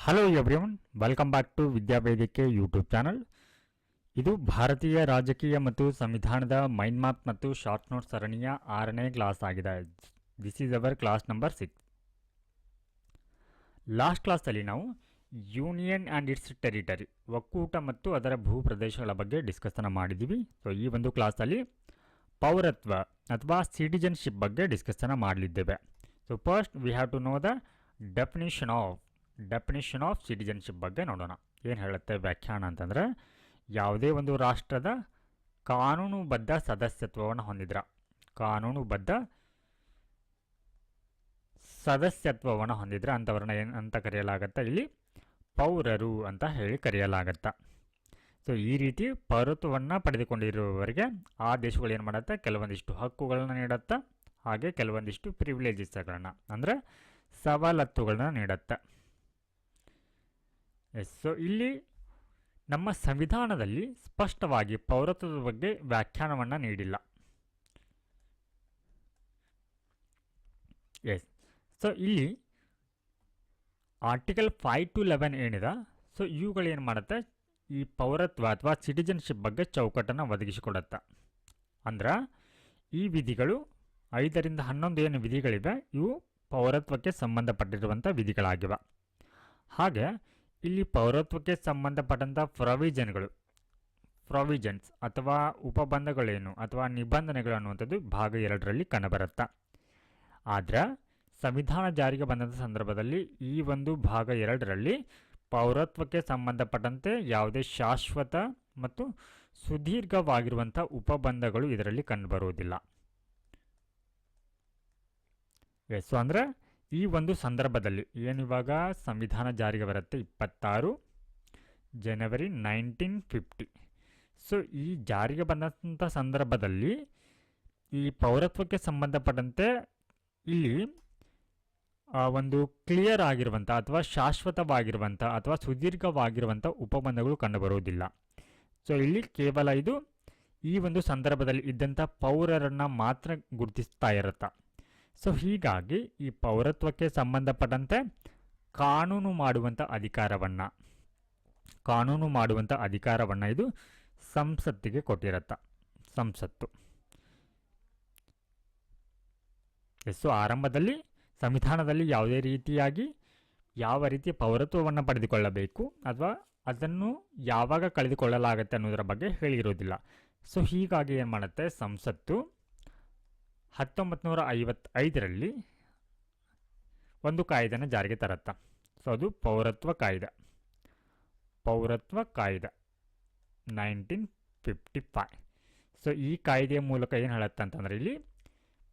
Hello everyone, welcome back to Vidyavedike YouTube channel. ಇದು ಭಾರತೀಯ ರಾಜಕೀಯ ಮತ್ತು ಸಂವಿಧಾನದ ಮೈಂಡ್ ಮ್ಯಾಪ್ ಮತ್ತು ಶಾರ್ಟ್ ನೋಟ್ ಸರಣಿಯ 6ನೇ ಕ್ಲಾಸ್ ಆಗಿದೆ. This is our class number 6. Last ಕ್ಲಾಸಲ್ಲಿ ನಾವು ಯೂನಿಯನ್ ಆ್ಯಂಡ್ ಇಟ್ಸ್ ಟೆರಿಟರಿ, ಒಕ್ಕೂಟ ಮತ್ತು ಅದರ ಭೂಪ್ರದೇಶಗಳ ಬಗ್ಗೆ ಡಿಸ್ಕಷನ್ ಮಾಡಿದ್ದೀವಿ. ಸೊ ಈ ಒಂದು ಕ್ಲಾಸಲ್ಲಿ ಪೌರತ್ವ ಅಥವಾ ಸಿಟಿಜನ್ಶಿಪ್ ಬಗ್ಗೆ ಡಿಸ್ಕಷನ್ ಮಾಡಲಿದ್ದೇವೆ. So first we have to know the definition of citizenship ಬಗ್ಗೆ ನೋಡೋಣ. ಏನು ಹೇಳುತ್ತೆ ವ್ಯಾಖ್ಯಾನ ಅಂತಂದರೆ, ಯಾವುದೇ ಒಂದು ರಾಷ್ಟ್ರದ ಕಾನೂನುಬದ್ಧ ಸದಸ್ಯತ್ವವನ್ನು ಹೊಂದಿದ್ರ ಅಂಥವ್ರನ್ನ ಏನಂತ ಕರೆಯಲಾಗತ್ತೆ, ಇಲ್ಲಿ ಪೌರರು ಅಂತ ಹೇಳಿ ಕರೆಯಲಾಗತ್ತೆ. ಸೊ ಈ ರೀತಿ ಪೌರತ್ವವನ್ನು ಪಡೆದುಕೊಂಡಿರುವವರಿಗೆ ಆ ದೇಶಗಳು ಏನು ಮಾಡುತ್ತೆ, ಕೆಲವೊಂದಿಷ್ಟು ಹಕ್ಕುಗಳನ್ನ ನೀಡುತ್ತೆ, ಹಾಗೆ ಕೆಲವೊಂದಿಷ್ಟು ಪ್ರಿವಿಲೇಜಸ್ಗಳನ್ನು ಅಂದರೆ ಸವಲತ್ತುಗಳನ್ನ ನೀಡುತ್ತೆ. ಸೊ ಇಲ್ಲಿ ನಮ್ಮ ಸಂವಿಧಾನದಲ್ಲಿ ಸ್ಪಷ್ಟವಾಗಿ ಪೌರತ್ವದ ಬಗ್ಗೆ ವ್ಯಾಖ್ಯಾನವನ್ನು ನೀಡಿಲ್ಲ. ಸೊ ಇಲ್ಲಿ ಆರ್ಟಿಕಲ್ 5 to 11 ಏನಿದೆ, ಸೊ ಇವುಗಳೇನು ಮಾಡುತ್ತೆ, ಈ ಪೌರತ್ವ ಅಥವಾ ಸಿಟಿಜನ್ಶಿಪ್ ಬಗ್ಗೆ ಚೌಕಟ್ಟನ್ನು ಒದಗಿಸಿಕೊಡುತ್ತೆ. ಅಂದ್ರೆ ಈ ವಿಧಿಗಳು 5 ರಿಂದ 11 ಏನು ವಿಧಿಗಳಿವೆ, ಇವು ಪೌರತ್ವಕ್ಕೆ ಸಂಬಂಧಪಟ್ಟಿರುವಂಥ ವಿಧಿಗಳಾಗಿವೆ. ಹಾಗೆ ಇಲ್ಲಿ ಪೌರತ್ವಕ್ಕೆ ಸಂಬಂಧಪಟ್ಟಂಥ ಪ್ರೊವಿಜನ್ಸ್ ಅಥವಾ ಉಪಬಂಧಗಳೇನು ಅಥವಾ ನಿಬಂಧನೆಗಳು ಅನ್ನುವಂಥದ್ದು ಭಾಗ 2ರಲ್ಲಿ ಕಂಡುಬರುತ್ತೆ. ಆದರೆ ಸಂವಿಧಾನ ಜಾರಿಗೆ ಬಂದಂಥ ಸಂದರ್ಭದಲ್ಲಿ ಈ ಒಂದು ಭಾಗ 2ರಲ್ಲಿ ಪೌರತ್ವಕ್ಕೆ ಸಂಬಂಧಪಟ್ಟಂತೆ ಯಾವುದೇ ಶಾಶ್ವತ ಮತ್ತು ಸುದೀರ್ಘವಾಗಿರುವಂಥ ಉಪಬಂಧಗಳು ಇದರಲ್ಲಿ ಕಂಡುಬರುವುದಿಲ್ಲ. ಸೊ ಅಂದರೆ ಈ ಒಂದು ಸಂದರ್ಭದಲ್ಲಿ ಏನಿವಾಗ ಸಂವಿಧಾನ ಜಾರಿಗೆ ಬರುತ್ತೆ 26 ಜನವರಿ 1950. ಸೊ ಈ ಜಾರಿಗೆ ಬಂದಂಥ ಸಂದರ್ಭದಲ್ಲಿ ಈ ಪೌರತ್ವಕ್ಕೆ ಸಂಬಂಧಪಟ್ಟಂತೆ ಇಲ್ಲಿ ಒಂದು ಕ್ಲಿಯರ್ ಆಗಿರುವಂಥ ಅಥವಾ ಶಾಶ್ವತವಾಗಿರುವಂಥ ಅಥವಾ ಸುದೀರ್ಘವಾಗಿರುವಂಥ ಉಪಬಂಧಗಳು ಕಂಡುಬರುವುದಿಲ್ಲ. ಸೊ ಇಲ್ಲಿ ಕೇವಲ ಇದು ಈ ಒಂದು ಸಂದರ್ಭದಲ್ಲಿ ಇದ್ದಂಥ ಪೌರರನ್ನು ಮಾತ್ರ ಗುರುತಿಸ್ತಾ ಇರುತ್ತೆ. ಸೊ ಹೀಗಾಗಿ ಈ ಪೌರತ್ವಕ್ಕೆ ಸಂಬಂಧಪಟ್ಟಂತೆ ಕಾನೂನು ಮಾಡುವಂಥ ಅಧಿಕಾರವನ್ನು ಇದು ಸಂಸತ್ತಿಗೆ ಕೊಟ್ಟಿರುತ್ತೆ. ಸಂಸತ್ತು ಸೊ ಆರಂಭದಲ್ಲಿ ಸಂವಿಧಾನದಲ್ಲಿ ಯಾವ ರೀತಿ ಪೌರತ್ವವನ್ನು ಪಡೆದುಕೊಳ್ಳಬೇಕು ಅಥವಾ ಅದನ್ನು ಯಾವಾಗ ಕಳೆದುಕೊಳ್ಳಲಾಗುತ್ತೆ ಅನ್ನೋದರ ಬಗ್ಗೆ ಹೇಳಿರೋದಿಲ್ಲ. ಸೊ ಹೀಗಾಗಿ ಏನು ಮಾಡುತ್ತೆ, ಸಂಸತ್ತು 1955ರಲ್ಲಿ ಒಂದು ಕಾಯ್ದೆನ ಜಾರಿಗೆ ತರುತ್ತೆ. ಸೊ ಅದು ಪೌರತ್ವ ಕಾಯ್ದೆ 1955. ಸೊ ಈ ಕಾಯ್ದೆಯ ಮೂಲಕ ಏನು ಹೇಳುತ್ತೆ ಅಂತಂದರೆ, ಇಲ್ಲಿ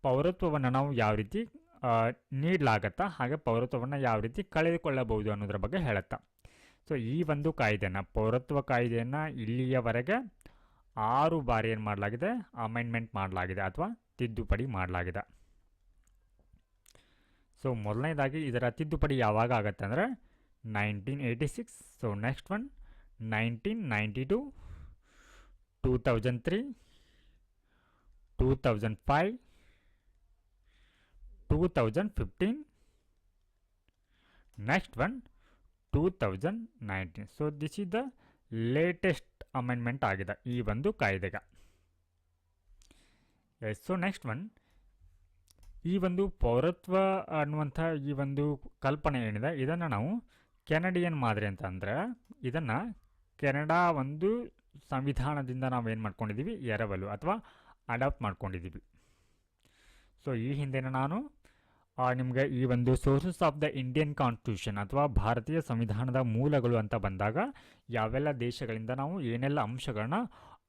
ಪೌರತ್ವವನ್ನು ನಾವು ಯಾವ ರೀತಿ ನೀಡಲಾಗತ್ತಾ, ಹಾಗೆ ಪೌರತ್ವವನ್ನು ಯಾವ ರೀತಿ ಕಳೆದುಕೊಳ್ಳಬಹುದು ಅನ್ನೋದ್ರ ಬಗ್ಗೆ ಹೇಳುತ್ತೆ. ಸೊ ಈ ಒಂದು ಪೌರತ್ವ ಕಾಯ್ದೆಯನ್ನು ಇಲ್ಲಿಯವರೆಗೆ 6 ಬಾರಿ ಏನು ಮಾಡಲಾಗಿದೆ, ಅಮೆಂಡ್ಮೆಂಟ್ ಮಾಡಲಾಗಿದೆ ಅಥವಾ ತಿದ್ದುಪಡಿ ಮಾಡಲಾಗಿದೆ. ಸೊ ಮೊದಲನೇದಾಗಿ ಇದರ ತಿದ್ದುಪಡಿ ಯಾವಾಗ ಆಗುತ್ತೆ ಅಂದರೆ 1986. So next one 1992, 2003, 2005, 2015, next one 2019. So this is the latest amendment ಆಗಿದೆ ಈ ಒಂದು ಕಾಯ್ದೆಗೆ. ಸೊ ನೆಕ್ಸ್ಟ್ ಒನ್, ಈ ಒಂದು ಪೌರತ್ವ ಅನ್ನುವಂಥ ಈ ಒಂದು ಕಲ್ಪನೆ ಏನಿದೆ, ಇದನ್ನು ನಾವು ಕೆನಡಿಯನ್ ಮಾದರಿ ಅಂತ ಅಂದರೆ, ಇದನ್ನು ಕೆನಡಾ ಒಂದು ಸಂವಿಧಾನದಿಂದ ನಾವೇನು ಮಾಡ್ಕೊಂಡಿದ್ದೀವಿ, ಎರವಲು ಅಥವಾ ಅಡಾಪ್ಟ್ ಮಾಡ್ಕೊಂಡಿದ್ದೀವಿ. ಸೊ ಈ ಹಿಂದೆ ನಾನು ನಿಮಗೆ ಈ ಒಂದು sources of the Indian constitution ಅಥವಾ ಭಾರತೀಯ ಸಂವಿಧಾನದ ಮೂಲಗಳು ಅಂತ ಬಂದಾಗ ಯಾವೆಲ್ಲ ದೇಶಗಳಿಂದ ನಾವು ಏನೆಲ್ಲ ಅಂಶಗಳನ್ನ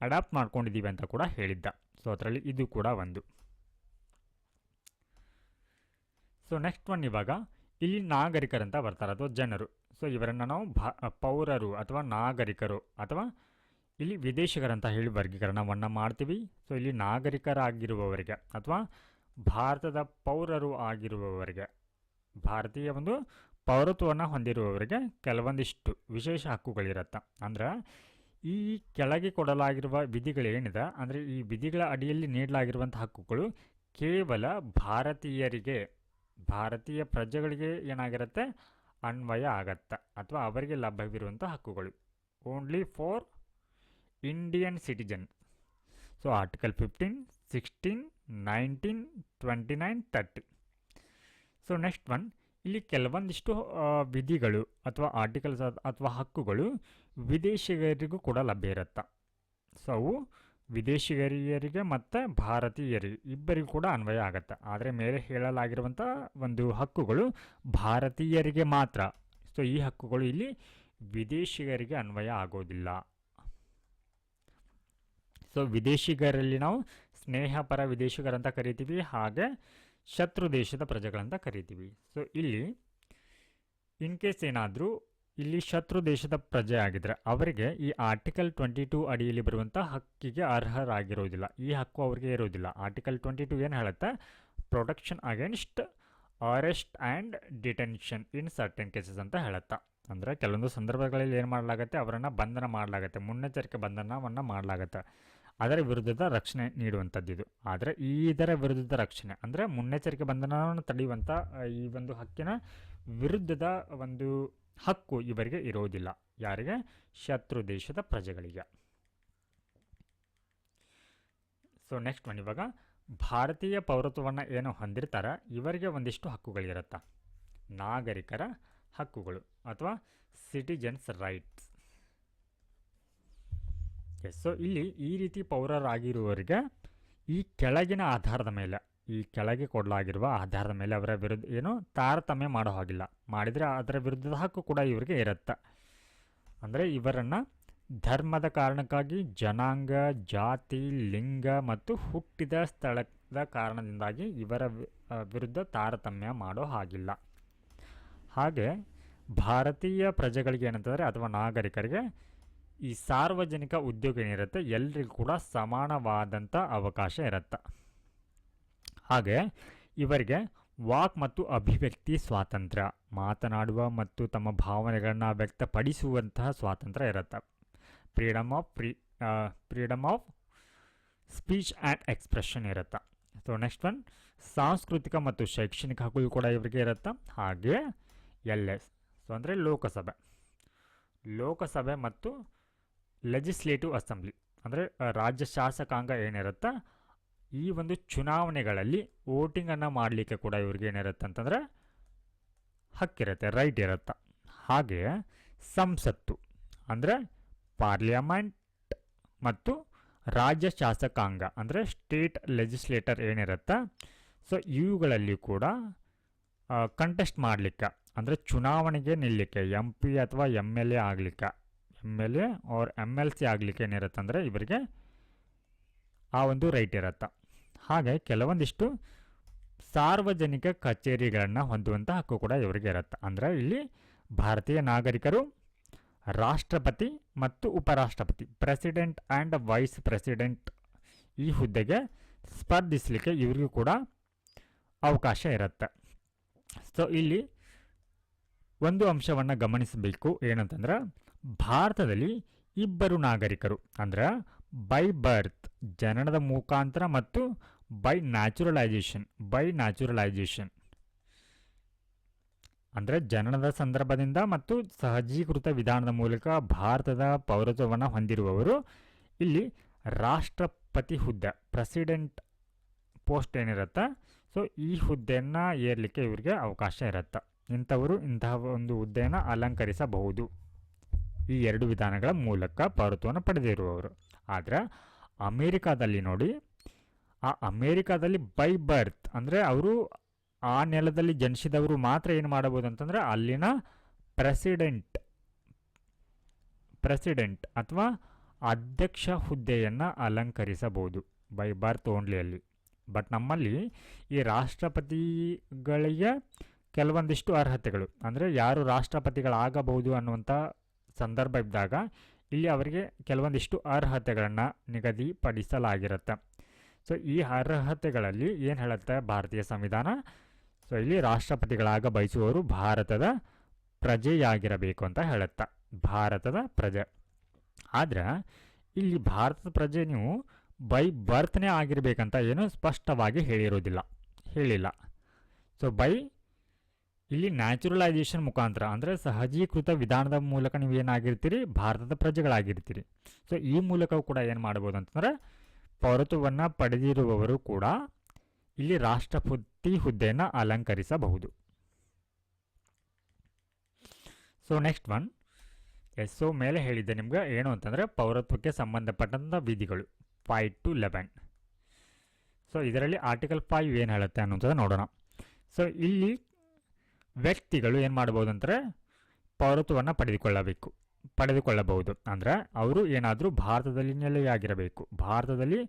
ಅಡಾಪ್ಟ್ ಮಾಡ್ಕೊಂಡಿದ್ದೀವಿ ಅಂತ ಕೂಡ ಹೇಳಿದ್ದ. ಸೊ ಅದರಲ್ಲಿ ಇದು ಕೂಡ ಒಂದು. ಸೊ ನೆಕ್ಸ್ಟ್ ಒನ್, ಇವಾಗ ಇಲ್ಲಿ ನಾಗರಿಕರಂತ ಬರ್ತಾರೆ ಅಥವಾ ಜನರು. ಸೊ ಇವರನ್ನು ನಾವು ಪೌರರು ಅಥವಾ ನಾಗರಿಕರು ಅಥವಾ ಇಲ್ಲಿ ವಿದೇಶಿಗರಂತ ಹೇಳಿ ವರ್ಗೀಕರಣವನ್ನು ಮಾಡ್ತೀವಿ. ಸೊ ಇಲ್ಲಿ ನಾಗರಿಕರಾಗಿರುವವರಿಗೆ ಅಥವಾ ಭಾರತದ ಪೌರರು ಆಗಿರುವವರಿಗೆ, ಭಾರತೀಯ ಒಂದು ಪೌರತ್ವವನ್ನು ಹೊಂದಿರುವವರಿಗೆ ಕೆಲವೊಂದಿಷ್ಟು ವಿಶೇಷ ಹಕ್ಕುಗಳಿರುತ್ತೆ. ಅಂದರೆ ಈ ಕೆಳಗೆ ಕೊಡಲಾಗಿರುವ ವಿಧಿಗಳೇನಿದೆ, ಅಂದರೆ ಈ ವಿಧಿಗಳ ಅಡಿಯಲ್ಲಿ ನೀಡಲಾಗಿರುವಂಥ ಹಕ್ಕುಗಳು ಕೇವಲ ಭಾರತೀಯ ಪ್ರಜೆಗಳಿಗೆ ಏನಾಗಿರುತ್ತೆ, ಅನ್ವಯ ಆಗತ್ತ ಅಥವಾ ಅವರಿಗೆ ಲಭ್ಯವಿರುವಂಥ ಹಕ್ಕುಗಳು. Only for Indian citizen. So article 15, 16, 19, 29, 30. So next one, ಇಲ್ಲಿ ಕೆಲವೊಂದಿಷ್ಟು ವಿಧಿಗಳು ಅಥವಾ ಆರ್ಟಿಕಲ್ಸ್ ಅಥವಾ ಹಕ್ಕುಗಳು ವಿದೇಶಿಗರಿಗೂ ಕೂಡ ಲಭ್ಯ ಇರುತ್ತೆ. ಸೊ ಅವು ವಿದೇಶಿಗರಿಗೆ ಮತ್ತು ಭಾರತೀಯರಿಗೆ ಇಬ್ಬರಿಗೂ ಕೂಡ ಅನ್ವಯ ಆಗುತ್ತೆ. ಆದರೆ ಮೇಲೆ ಹೇಳಲಾಗಿರುವಂಥ ಒಂದು ಹಕ್ಕುಗಳು ಭಾರತೀಯರಿಗೆ ಮಾತ್ರ. ಸೊ ಈ ಹಕ್ಕುಗಳು ಇಲ್ಲಿ ವಿದೇಶಿಗರಿಗೆ ಅನ್ವಯ ಆಗೋದಿಲ್ಲ. ಸೊ ವಿದೇಶಿಗರಲ್ಲಿ ನಾವು ಸ್ನೇಹಪರ ವಿದೇಶಿಗರಂತ ಕರಿತೀವಿ, ಹಾಗೆ ಶತ್ರು ದೇಶದ ಪ್ರಜೆಗಳಂತ ಕರಿತೀವಿ. ಸೊ ಇಲ್ಲಿ ಇನ್ ಕೇಸ್ ಏನಾದರೂ ಇಲ್ಲಿ ಶತ್ರು ದೇಶದ ಪ್ರಜೆ ಆಗಿದ್ರೆ ಅವರಿಗೆ ಈ ಆರ್ಟಿಕಲ್ 22 ಅಡಿಯಲ್ಲಿ ಬರುವಂಥ ಹಕ್ಕಿಗೆ ಅರ್ಹರಾಗಿರೋದಿಲ್ಲ. ಈ ಹಕ್ಕು ಅವರಿಗೆ ಇರೋದಿಲ್ಲ. ಆರ್ಟಿಕಲ್ 22 ಏನು ಹೇಳುತ್ತೆ? Protection against arrest and detention in certain cases ಅಂತ ಹೇಳುತ್ತೆ. ಅಂದರೆ ಕೆಲವೊಂದು ಸಂದರ್ಭಗಳಲ್ಲಿ ಏನು ಮಾಡಲಾಗುತ್ತೆ, ಅವರನ್ನು ಬಂಧನ ಮಾಡಲಾಗುತ್ತೆ, ಮುನ್ನೆಚ್ಚರಿಕೆ ಬಂಧನವನ್ನು ಮಾಡಲಾಗುತ್ತೆ. ಅದರ ವಿರುದ್ಧದ ರಕ್ಷಣೆ ನೀಡುವಂಥದ್ದು ಇದು. ಆದರೆ ಇದರ ವಿರುದ್ಧದ ರಕ್ಷಣೆ ಅಂದರೆ ಮುನ್ನೆಚ್ಚರಿಕೆ ಬಂಧನವನ್ನು ತಡೆಯುವಂಥ ಈ ಒಂದು ಹಕ್ಕಿನ ವಿರುದ್ಧದ ಒಂದು ಹಕ್ಕು ಇವರಿಗೆ ಇರೋದಿಲ್ಲ. ಯಾರಿಗೆ? ಶತ್ರು ದೇಶದ ಪ್ರಜೆಗಳಿಗೆ. ಸೊ ನೆಕ್ಸ್ಟ್ ಒನ್, ಇವಾಗ ಭಾರತೀಯ ಪೌರತ್ವವನ್ನು ಏನು ಹೊಂದಿರ್ತಾರೆ ಇವರಿಗೆ ಒಂದಿಷ್ಟು ಹಕ್ಕುಗಳಿರುತ್ತೆ. ನಾಗರಿಕರ ಹಕ್ಕುಗಳು ಅಥವಾ ಸಿಟಿಜನ್ಸ್ ರೈಟ್ಸ್. ಸೊ ಇಲ್ಲಿ ಈ ರೀತಿ ಪೌರರಾಗಿರುವವರಿಗೆ ಈ ಕೆಳಗಿನ ಆಧಾರದ ಮೇಲೆ, ಈ ಕೆಳಗೆ ಕೊಡಲಾಗಿರುವ ಆಧಾರದ ಮೇಲೆ ಅವರ ವಿರುದ್ಧ ಏನು ತಾರತಮ್ಯ ಮಾಡೋ ಹಾಗಿಲ್ಲ. ಮಾಡಿದರೆ ಅದರ ವಿರುದ್ಧದ ಹಕ್ಕು ಕೂಡ ಇವರಿಗೆ ಇರುತ್ತೆ. ಅಂದರೆ ಇವರನ್ನು ಧರ್ಮದ ಕಾರಣಕ್ಕಾಗಿ, ಜನಾಂಗ, ಜಾತಿ, ಲಿಂಗ ಮತ್ತು ಹುಟ್ಟಿದ ಸ್ಥಳದ ಕಾರಣದಿಂದಾಗಿ ಇವರ ವಿರುದ್ಧ ತಾರತಮ್ಯ ಮಾಡೋ ಹಾಗಿಲ್ಲ. ಹಾಗೆ ಭಾರತೀಯ ಪ್ರಜೆಗಳಿಗೆ ಏನಂತಂದರೆ ಅಥವಾ ನಾಗರಿಕರಿಗೆ ಈ ಸಾರ್ವಜನಿಕ ಉದ್ಯೋಗ ಏನಿರುತ್ತೆ ಎಲ್ರಿಗೂ ಕೂಡ ಸಮಾನವಾದಂಥ ಅವಕಾಶ ಇರುತ್ತೆ. ಹಾಗೆ ಇವರಿಗೆ ವಾಕ್ ಮತ್ತು ಅಭಿವ್ಯಕ್ತಿ ಸ್ವಾತಂತ್ರ್ಯ, ಮಾತನಾಡುವ ಮತ್ತು ತಮ್ಮ ಭಾವನೆಗಳನ್ನು ವ್ಯಕ್ತಪಡಿಸುವಂತಹ ಸ್ವಾತಂತ್ರ್ಯ ಇರುತ್ತೆ. Freedom of speech and expression ಇರುತ್ತೆ. ಸೊ ನೆಕ್ಸ್ಟ್ ಒನ್, ಸಾಂಸ್ಕೃತಿಕ ಮತ್ತು ಶೈಕ್ಷಣಿಕ ಹಕ್ಕು ಕೂಡ ಇವರಿಗೆ ಇರುತ್ತೆ. ಹಾಗೆ LS, ಸೊ ಅಂದರೆ ಲೋಕಸಭೆ ಮತ್ತು ಲೆಜಿಸ್ಲೇಟಿವ್ ಅಸೆಂಬ್ಲಿ ಅಂದರೆ ರಾಜ್ಯ ಶಾಸಕಾಂಗ ಏನಿರುತ್ತೆ ಈ ಒಂದು ಚುನಾವಣೆಗಳಲ್ಲಿ ವೋಟಿಂಗನ್ನು ಮಾಡಲಿಕ್ಕೆ ಕೂಡ ಇವ್ರಿಗೆ ಏನಿರುತ್ತೆ ಅಂತಂದರೆ ಹಕ್ಕಿರುತ್ತೆ, ರೈಟ್ ಇರುತ್ತೆ. ಹಾಗೆ ಸಂಸತ್ತು ಅಂದರೆ ಪಾರ್ಲಿಮೆಂಟ್ ಮತ್ತು ರಾಜ್ಯ ಶಾಸಕಾಂಗ ಅಂದರೆ ಸ್ಟೇಟ್ ಲೆಜಿಸ್ಲೇಟರ್ ಏನಿರುತ್ತೆ ಸೊ ಇವುಗಳಲ್ಲಿ ಕೂಡ ಕಂಟೆಸ್ಟ್ ಮಾಡಲಿಕ್ಕೆ ಅಂದರೆ ಚುನಾವಣೆಗೆ ನಿಲ್ಲಲಿಕ್ಕೆ MP ಅಥವಾ MLA ಆಗಲಿಕ್ಕೆ, MLA ಆರ್ MLC ಆಗಲಿಕ್ಕೆ ಏನಿರುತ್ತೆ ಅಂದರೆ ಇವರಿಗೆ ಆ ಒಂದು ರೈಟ್ ಇರುತ್ತೆ. ಹಾಗೆ ಕೆಲವೊಂದಿಷ್ಟು ಸಾರ್ವಜನಿಕ ಕಚೇರಿಗಳನ್ನು ಹೊಂದುವಂಥ ಹಕ್ಕು ಕೂಡ ಇವರಿಗೆ ಇರುತ್ತೆ. ಅಂದರೆ ಇಲ್ಲಿ ಭಾರತೀಯ ನಾಗರಿಕರು ರಾಷ್ಟ್ರಪತಿ ಮತ್ತು ಉಪರಾಷ್ಟ್ರಪತಿ, ಪ್ರೆಸಿಡೆಂಟ್ ಆ್ಯಂಡ್ ವೈಸ್ ಪ್ರೆಸಿಡೆಂಟ್ ಈ ಹುದ್ದೆಗೆ ಸ್ಪರ್ಧಿಸಲಿಕ್ಕೆ ಇವರಿಗೂ ಕೂಡ ಅವಕಾಶ ಇರುತ್ತೆ. ಸೊ ಇಲ್ಲಿ ಒಂದು ಅಂಶವನ್ನು ಗಮನಿಸಬೇಕು, ಏನಂತಂದ್ರೆ ಭಾರತದಲ್ಲಿ ಇಬ್ಬರು ನಾಗರಿಕರು ಅಂದರೆ ಬೈ ಬರ್ತ್ ಜನನದ ಮುಖಾಂತರ ಮತ್ತು ಬೈ ನ್ಯಾಚುರಲೈಜೇಷನ್ ಅಂದರೆ ಜನನದ ಸಂದರ್ಭದಿಂದ ಮತ್ತು ಸಹಜೀಕೃತ ವಿಧಾನದ ಮೂಲಕ ಭಾರತದ ಪೌರತ್ವವನ್ನು ಹೊಂದಿರುವವರು ಇಲ್ಲಿ ರಾಷ್ಟ್ರಪತಿ ಹುದ್ದೆ, ಪ್ರೆಸಿಡೆಂಟ್ ಪೋಸ್ಟ್ ಏನಿರುತ್ತೆ ಸೊ ಈ ಹುದ್ದೆಯನ್ನು ಏರಲಿಕ್ಕೆ ಇವರಿಗೆ ಅವಕಾಶ ಇರುತ್ತೆ. ಇಂಥವರು ಇಂತಹ ಒಂದು ಹುದ್ದೆಯನ್ನು ಅಲಂಕರಿಸಬಹುದು ಈ ಎರಡು ವಿಧಾನಗಳ ಮೂಲಕ ಪೌರತ್ವವನ್ನು ಪಡೆದಿರುವವರು. ಆದರೆ ಅಮೇರಿಕಾದಲ್ಲಿ ನೋಡಿ, ಆ ಅಮೇರಿಕಾದಲ್ಲಿ ಬೈ ಬರ್ತ್ ಅಂದರೆ ಅವರು ಆ ನೆಲದಲ್ಲಿ ಜನಿಸಿದವರು ಮಾತ್ರ ಏನು ಮಾಡಬಹುದು ಅಂತಂದರೆ ಅಲ್ಲಿನ ಪ್ರೆಸಿಡೆಂಟ್ ಅಥವಾ ಅಧ್ಯಕ್ಷ ಹುದ್ದೆಯನ್ನು ಅಲಂಕರಿಸಬಹುದು ಬೈ ಬರ್ತ್ ಓನ್ಲಿಯಲ್ಲಿ. ಬಟ್ ನಮ್ಮಲ್ಲಿ ಈ ರಾಷ್ಟ್ರಪತಿಗಳಿಗೆ ಕೆಲವೊಂದಿಷ್ಟು ಅರ್ಹತೆಗಳು ಅಂದರೆ ಯಾರು ರಾಷ್ಟ್ರಪತಿಗಳಾಗಬಹುದು ಅನ್ನುವಂಥ ಸಂದರ್ಭ ಇದ್ದಾಗ ಇಲ್ಲಿ ಅವರಿಗೆ ಕೆಲವೊಂದಿಷ್ಟು ಅರ್ಹತೆಗಳನ್ನು ನಿಗದಿಪಡಿಸಲಾಗಿರುತ್ತೆ. ಸೊ ಈ ಅರ್ಹತೆಗಳಲ್ಲಿ ಏನು ಹೇಳುತ್ತೆ ಭಾರತೀಯ ಸಂವಿಧಾನ, ಸೊ ಇಲ್ಲಿ ರಾಷ್ಟ್ರಪತಿಗಳಾಗ ಬಯಸುವವರು ಭಾರತದ ಪ್ರಜೆಯಾಗಿರಬೇಕು ಅಂತ ಹೇಳುತ್ತೆ, ಭಾರತದ ಪ್ರಜೆ. ಆದರೆ ಇಲ್ಲಿ ಭಾರತದ ಪ್ರಜೆ ನೀವು ಬೈ ಬರ್ತ್ನೇ ಆಗಿರಬೇಕಂತ ಏನು ಸ್ಪಷ್ಟವಾಗಿ ಹೇಳಿಲ್ಲ. ಸೊ ಬೈ ಇಲ್ಲಿ ನ್ಯಾಚುರಲೈಸೇಷನ್ ಮುಖಾಂತರ ಅಂದರೆ ಸಹಜೀಕೃತ ವಿಧಾನದ ಮೂಲಕ ನೀವು ಏನಾಗಿರ್ತೀರಿ, ಭಾರತದ ಪ್ರಜೆಗಳಾಗಿರ್ತೀರಿ. ಸೊ ಈ ಮೂಲಕವೂ ಕೂಡ ಏನು ಮಾಡ್ಬೋದು ಅಂತಂದರೆ ಪೌರತ್ವವನ್ನು ಪಡೆದಿರುವವರು ಕೂಡ ಇಲ್ಲಿ ರಾಷ್ಟ್ರಪತಿ ಹುದ್ದೆಯನ್ನು ಅಲಂಕರಿಸಬಹುದು. ಸೊ ನೆಕ್ಸ್ಟ್ ಒನ್, ಸೊ ಮೇಲೆ ಹೇಳಿದ್ದೆ ನಿಮ್ಗೆ ಏನು ಅಂತಂದರೆ ಪೌರತ್ವಕ್ಕೆ ಸಂಬಂಧಪಟ್ಟಂಥ ವಿಧಿಗಳು 5 to 11. ಸೊ ಇದರಲ್ಲಿ ಆರ್ಟಿಕಲ್ 5 ಏನು ಹೇಳುತ್ತೆ ಅನ್ನೋಂಥದ್ದು ನೋಡೋಣ. ಸೊ ಇಲ್ಲಿ ವ್ಯಕ್ತಿಗಳು ಏನು ಮಾಡ್ಬೋದು ಅಂದರೆ ಪೌರತ್ವವನ್ನು ಪಡೆದುಕೊಳ್ಳಬಹುದು. ಅಂದರೆ ಅವರು ಏನಾದರೂ ಭಾರತದಲ್ಲಿ ನೆಲೆಯಾಗಿರಬೇಕು, ಭಾರತದಲ್ಲಿ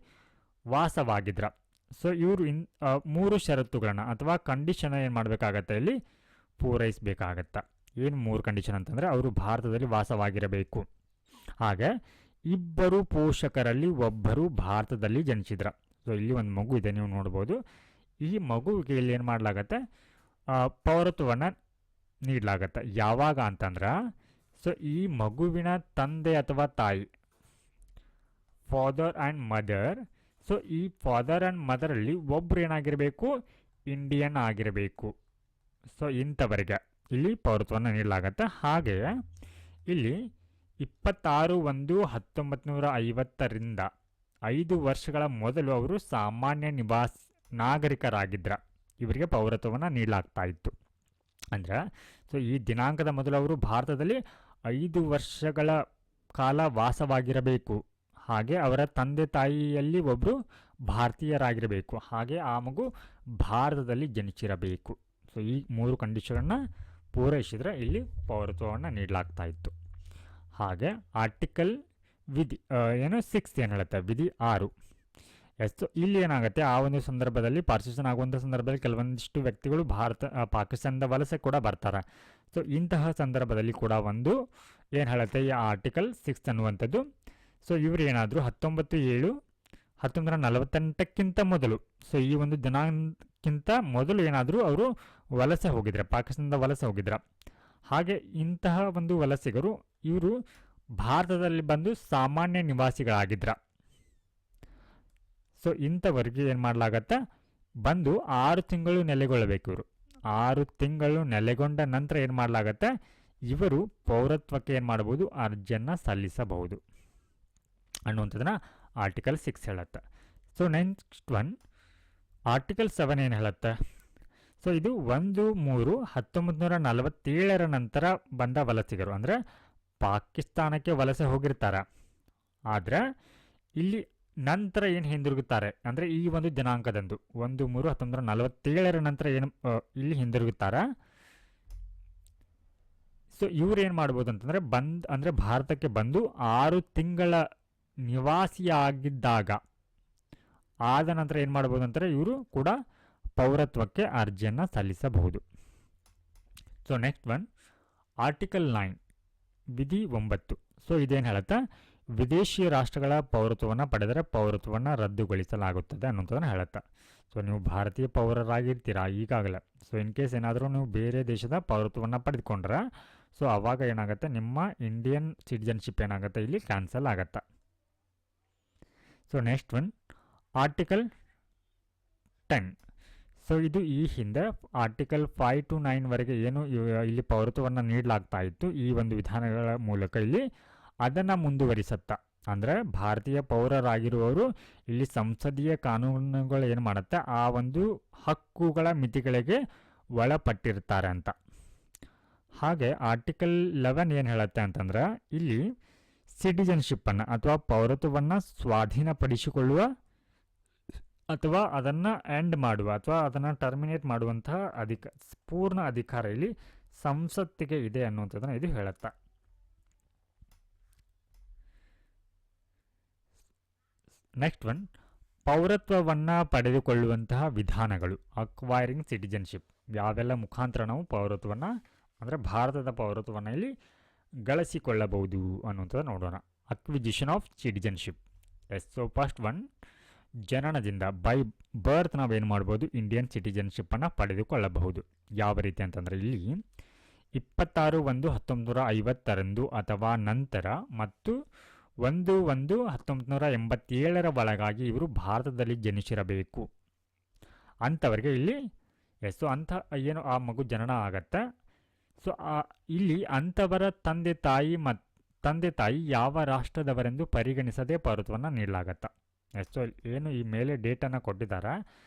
ವಾಸವಾಗಿದ್ರ. ಸೊ ಇವರು 3 ಷರತ್ತುಗಳನ್ನು ಅಥವಾ ಕಂಡೀಷನ್ ಏನು ಮಾಡಬೇಕಾಗತ್ತೆ, ಇಲ್ಲಿ ಪೂರೈಸಬೇಕಾಗತ್ತೆ. ಏನು 3 ಕಂಡೀಷನ್ ಅಂತಂದರೆ ಅವರು ಭಾರತದಲ್ಲಿ ವಾಸವಾಗಿರಬೇಕು, ಹಾಗೆ ಇಬ್ಬರು ಪೋಷಕರಲ್ಲಿ ಒಬ್ಬರು ಭಾರತದಲ್ಲಿ ಜನಿಸಿದ್ರ. ಸೊ ಇಲ್ಲಿ ಒಂದು ಮಗು ಇದೆ, ನೀವು ನೋಡ್ಬೋದು. ಈ ಮಗುವಿಗೆ ಇಲ್ಲಿ ಏನು ಮಾಡಲಾಗತ್ತೆ, ಪೌರತ್ವವನ್ನು ನೀಡಲಾಗತ್ತೆ. ಯಾವಾಗ ಅಂತಂದ್ರೆ ಸೊ ಈ ಮಗುವಿನ ತಂದೆ ಅಥವಾ ತಾಯಿ, ಫಾದರ್ ಆ್ಯಂಡ್ ಮದರ್. ಸೊ ಈ ಫಾದರ್ ಆ್ಯಂಡ್ ಮದರಲ್ಲಿ ಒಬ್ಬರು ಏನಾಗಿರಬೇಕು, ಇಂಡಿಯನ್ ಆಗಿರಬೇಕು. ಸೊ ಇಂಥವರಿಗೆ ಇಲ್ಲಿ ಪೌರತ್ವವನ್ನು ನೀಡಲಾಗತ್ತೆ. ಹಾಗೆ ಇಲ್ಲಿ 26/1/1950ರಿಂದ 5 ವರ್ಷಗಳ ಮೊದಲು ಅವರು ಸಾಮಾನ್ಯ ನಾಗರಿಕರಾಗಿದ್ದರು. ಇವರಿಗೆ ಪೌರತ್ವವನ್ನು ನೀಡಲಾಗ್ತಾ ಇತ್ತು. ಅಂದರೆ ಸೊ ಈ ದಿನಾಂಕದ ಮೊದಲು ಅವರು ಭಾರತದಲ್ಲಿ 5 ವರ್ಷಗಳ ಕಾಲ ವಾಸವಾಗಿರಬೇಕು. ಹಾಗೆ ಅವರ ತಂದೆ ತಾಯಿಯಲ್ಲಿ ಒಬ್ಬರು ಭಾರತೀಯರಾಗಿರಬೇಕು. ಹಾಗೆ ಆ ಮಗು ಭಾರತದಲ್ಲಿ ಜನಿಸಿರಬೇಕು. ಸೊ ಈ 3 ಕಂಡೀಷನ್ನ ಪೂರೈಸಿದರೆ ಇಲ್ಲಿ ಪೌರತ್ವವನ್ನು ನೀಡಲಾಗ್ತಾ ಇತ್ತು. ಹಾಗೆ ಆರ್ಟಿಕಲ್ ವಿಧಿ 6 ಏನು ಹೇಳುತ್ತೆ, ವಿಧಿ 6. ಸೊ ಇಲ್ಲಿ ಏನಾಗುತ್ತೆ, ಆ ಒಂದು ಸಂದರ್ಭದಲ್ಲಿ ಪಾರ್ಟಿಷನ್ ಆಗುವಂಥ ಸಂದರ್ಭದಲ್ಲಿ ಕೆಲವೊಂದಿಷ್ಟು ವ್ಯಕ್ತಿಗಳು ಪಾಕಿಸ್ತಾನದ ವಲಸೆ ಕೂಡ ಬರ್ತಾರೆ. ಸೊ ಇಂತಹ ಸಂದರ್ಭದಲ್ಲಿ ಕೂಡ ಒಂದು ಏನು ಹೇಳುತ್ತೆ ಈ ಆರ್ಟಿಕಲ್ 6 ಅನ್ನುವಂಥದ್ದು. ಸೊ ಇವರು ಏನಾದರೂ 1948ಕ್ಕಿಂತ ಮೊದಲು, ಸೊ ಈ ಒಂದು ದಿನಾಂಕಕ್ಕಿಂತ ಮೊದಲು ಏನಾದರೂ ಅವರು ವಲಸೆ ಹೋಗಿದ್ರೆ, ಪಾಕಿಸ್ತಾನದ ವಲಸೆ ಹೋಗಿದ್ರ. ಹಾಗೆ ಇಂತಹ ಒಂದು ವಲಸಿಗರು ಇವರು ಭಾರತದಲ್ಲಿ ಬಂದು ಸಾಮಾನ್ಯ ನಿವಾಸಿಗಳಾಗಿದ್ರ. ಸೊ ಇಂಥವರಿಗೆ ಏನು ಮಾಡಲಾಗತ್ತೆ, ಬಂದು 6 ತಿಂಗಳು ನೆಲೆಗೊಳ್ಳಬೇಕು. ಇವರು 6 ತಿಂಗಳು ನೆಲೆಗೊಂಡ ನಂತರ ಏನು ಮಾಡಲಾಗತ್ತೆ, ಇವರು ಪೌರತ್ವಕ್ಕೆ ಏನು ಮಾಡ್ಬೋದು, ಅರ್ಜಿಯನ್ನು ಸಲ್ಲಿಸಬಹುದು ಅನ್ನುವಂಥದ್ದನ್ನ ಆರ್ಟಿಕಲ್ 6 ಹೇಳುತ್ತೆ. ಸೊ ನೆಕ್ಸ್ಟ್ ಒನ್ ಆರ್ಟಿಕಲ್ 7 ಏನು ಹೇಳುತ್ತೆ. ಸೊ ಇದು 1/3/1947 ನಂತರ ಬಂದ ವಲಸಿಗರು, ಅಂದರೆ ಪಾಕಿಸ್ತಾನಕ್ಕೆ ವಲಸೆ ಹೋಗಿರ್ತಾರೆ. ಆದರೆ ಇಲ್ಲಿ ನಂತರ ಏನು ಹಿಂದಿರುಗುತ್ತಾರೆ ಅಂದರೆ ಈ ಒಂದು ದಿನಾಂಕದಂದು 1/3/1947 ನಂತರ ಏನು ಇಲ್ಲಿ ಹಿಂದಿರುಗುತ್ತಾರೆ. ಸೊ ಇವ್ರು ಏನು ಮಾಡ್ಬೋದು ಅಂತಂದರೆ ಅಂದರೆ ಭಾರತಕ್ಕೆ ಬಂದು 6 ತಿಂಗಳ ನಿವಾಸಿಯಾಗಿದ್ದಾಗ ಆದ ನಂತರ ಏನು ಮಾಡ್ಬೋದು ಅಂತಾರೆ, ಇವರು ಕೂಡ ಪೌರತ್ವಕ್ಕೆ ಅರ್ಜಿಯನ್ನು ಸಲ್ಲಿಸಬಹುದು. ಸೊ ನೆಕ್ಸ್ಟ್ ಒನ್ ಆರ್ಟಿಕಲ್ 9 ವಿಧಿ 9. ಸೊ ಇದೇನು ಹೇಳುತ್ತಾ, ವಿದೇಶಿ ರಾಷ್ಟ್ರಗಳ ಪೌರತ್ವವನ್ನು ಪಡೆದರೆ ಪೌರತ್ವವನ್ನು ರದ್ದುಗೊಳಿಸಲಾಗುತ್ತದೆ ಅನ್ನೋಂಥದ್ದನ್ನು ಹೇಳುತ್ತೆ. ಸೊ ನೀವು ಭಾರತೀಯ ಪೌರರಾಗಿರ್ತೀರಾ ಈಗಾಗಲೇ. ಸೊ ಇನ್ ಕೇಸ್ ಏನಾದರೂ ನೀವು ಬೇರೆ ದೇಶದ ಪೌರತ್ವವನ್ನು ಪಡೆದುಕೊಂಡ್ರೆ ಸೊ ಆವಾಗ ಏನಾಗುತ್ತೆ, ನಿಮ್ಮ ಇಂಡಿಯನ್ ಸಿಟಿಜನ್ಶಿಪ್ ಏನಾಗುತ್ತೆ ಇಲ್ಲಿ ಕ್ಯಾನ್ಸಲ್ ಆಗುತ್ತೆ. So next one article 10. So ಇದು ಈ ಹಿಂದೆ ಆರ್ಟಿಕಲ್ 5 to 9 ವರೆಗೆ ಏನು ಇಲ್ಲಿ ಪೌರತ್ವವನ್ನು ನೀಡಲಾಗ್ತಾ ಇತ್ತು ಈ ಒಂದು ವಿಧಾನಗಳ ಮೂಲಕ ಇಲ್ಲಿ ಅದನ್ನು ಮುಂದುವರಿಸುತ್ತಾ. ಅಂದರೆ ಭಾರತೀಯ ಪೌರರಾಗಿರುವವರು ಇಲ್ಲಿ ಸಂಸದೀಯ ಕಾನೂನುಗಳು ಏನು ಮಾಡುತ್ತೆ, ಆ ಒಂದು ಹಕ್ಕುಗಳ ಮಿತಿಗಳಿಗೆ ಒಳಪಟ್ಟಿರ್ತಾರೆ ಅಂತ. ಹಾಗೆ ಆರ್ಟಿಕಲ್ 11 ಏನು ಹೇಳುತ್ತೆ ಅಂತಂದ್ರೆ, ಇಲ್ಲಿ ಸಿಟಿಜನ್ಶಿಪ್ಪನ್ನು ಅಥವಾ ಪೌರತ್ವವನ್ನು ಸ್ವಾಧೀನಪಡಿಸಿಕೊಳ್ಳುವ ಅಥವಾ ಅದನ್ನು ಎಂಡ್ ಮಾಡುವ ಅಥವಾ ಅದನ್ನು ಟರ್ಮಿನೇಟ್ ಮಾಡುವಂತಹ ಪೂರ್ಣ ಅಧಿಕಾರ ಇಲ್ಲಿ ಸಂಸತ್ತಿಗೆ ಇದೆ ಅನ್ನುವಂಥದ್ದನ್ನು ಇದು ಹೇಳುತ್ತೆ. ನೆಕ್ಸ್ಟ್ ಒನ್ ಪೌರತ್ವವನ್ನು ಪಡೆದುಕೊಳ್ಳುವಂತಹ ವಿಧಾನಗಳು, ಅಕ್ವೈರಿಂಗ್ ಸಿಟಿಜನ್ಶಿಪ್. ಯಾವೆಲ್ಲ ಮುಖಾಂತರ ನಾವು ಪೌರತ್ವವನ್ನು ಅಂದರೆ ಭಾರತದ ಪೌರತ್ವವನ್ನು ಇಲ್ಲಿ ಗಳಿಸಿಕೊಳ್ಳಬಹುದು ಅನ್ನುವಂಥದ್ದು ನೋಡೋಣ. Acquisition of citizenship. So first one ಜನನದಿಂದ ಬೈ ಬರ್ತ್ ನಾವೇನು ಮಾಡ್ಬೋದು, ಇಂಡಿಯನ್ ಸಿಟಿಜನ್ಶಿಪ್ಪನ್ನು ಪಡೆದುಕೊಳ್ಳಬಹುದು. ಯಾವ ರೀತಿ ಅಂತಂದರೆ ಇಲ್ಲಿ 26/1/1950 ಅಥವಾ ನಂತರ ಮತ್ತು 1/1/1987 ಒಳಗಾಗಿ ಇವರು ಭಾರತದಲ್ಲಿ ಜನಿಸಿರಬೇಕು. ಅಂಥವರಿಗೆ ಇಲ್ಲಿ ಎಸ್. ಸೊ ಅಂಥ ಏನು ಆ ಮಗು ಜನನ ಆಗತ್ತೆ, ಸೊ ಇಲ್ಲಿ ಅಂಥವರ ತಂದೆ ತಾಯಿ ಯಾವ ರಾಷ್ಟ್ರದವರೆಂದು ಪರಿಗಣಿಸದೆ ಪೌರತ್ವವನ್ನು ನೀಡಲಾಗತ್ತೆ. ಎಸ್. ಸೊ ಏನು ಈ ಮೇಲೆ ಡೇಟನ್ನು ಕೊಟ್ಟಿದ್ದಾರೆ,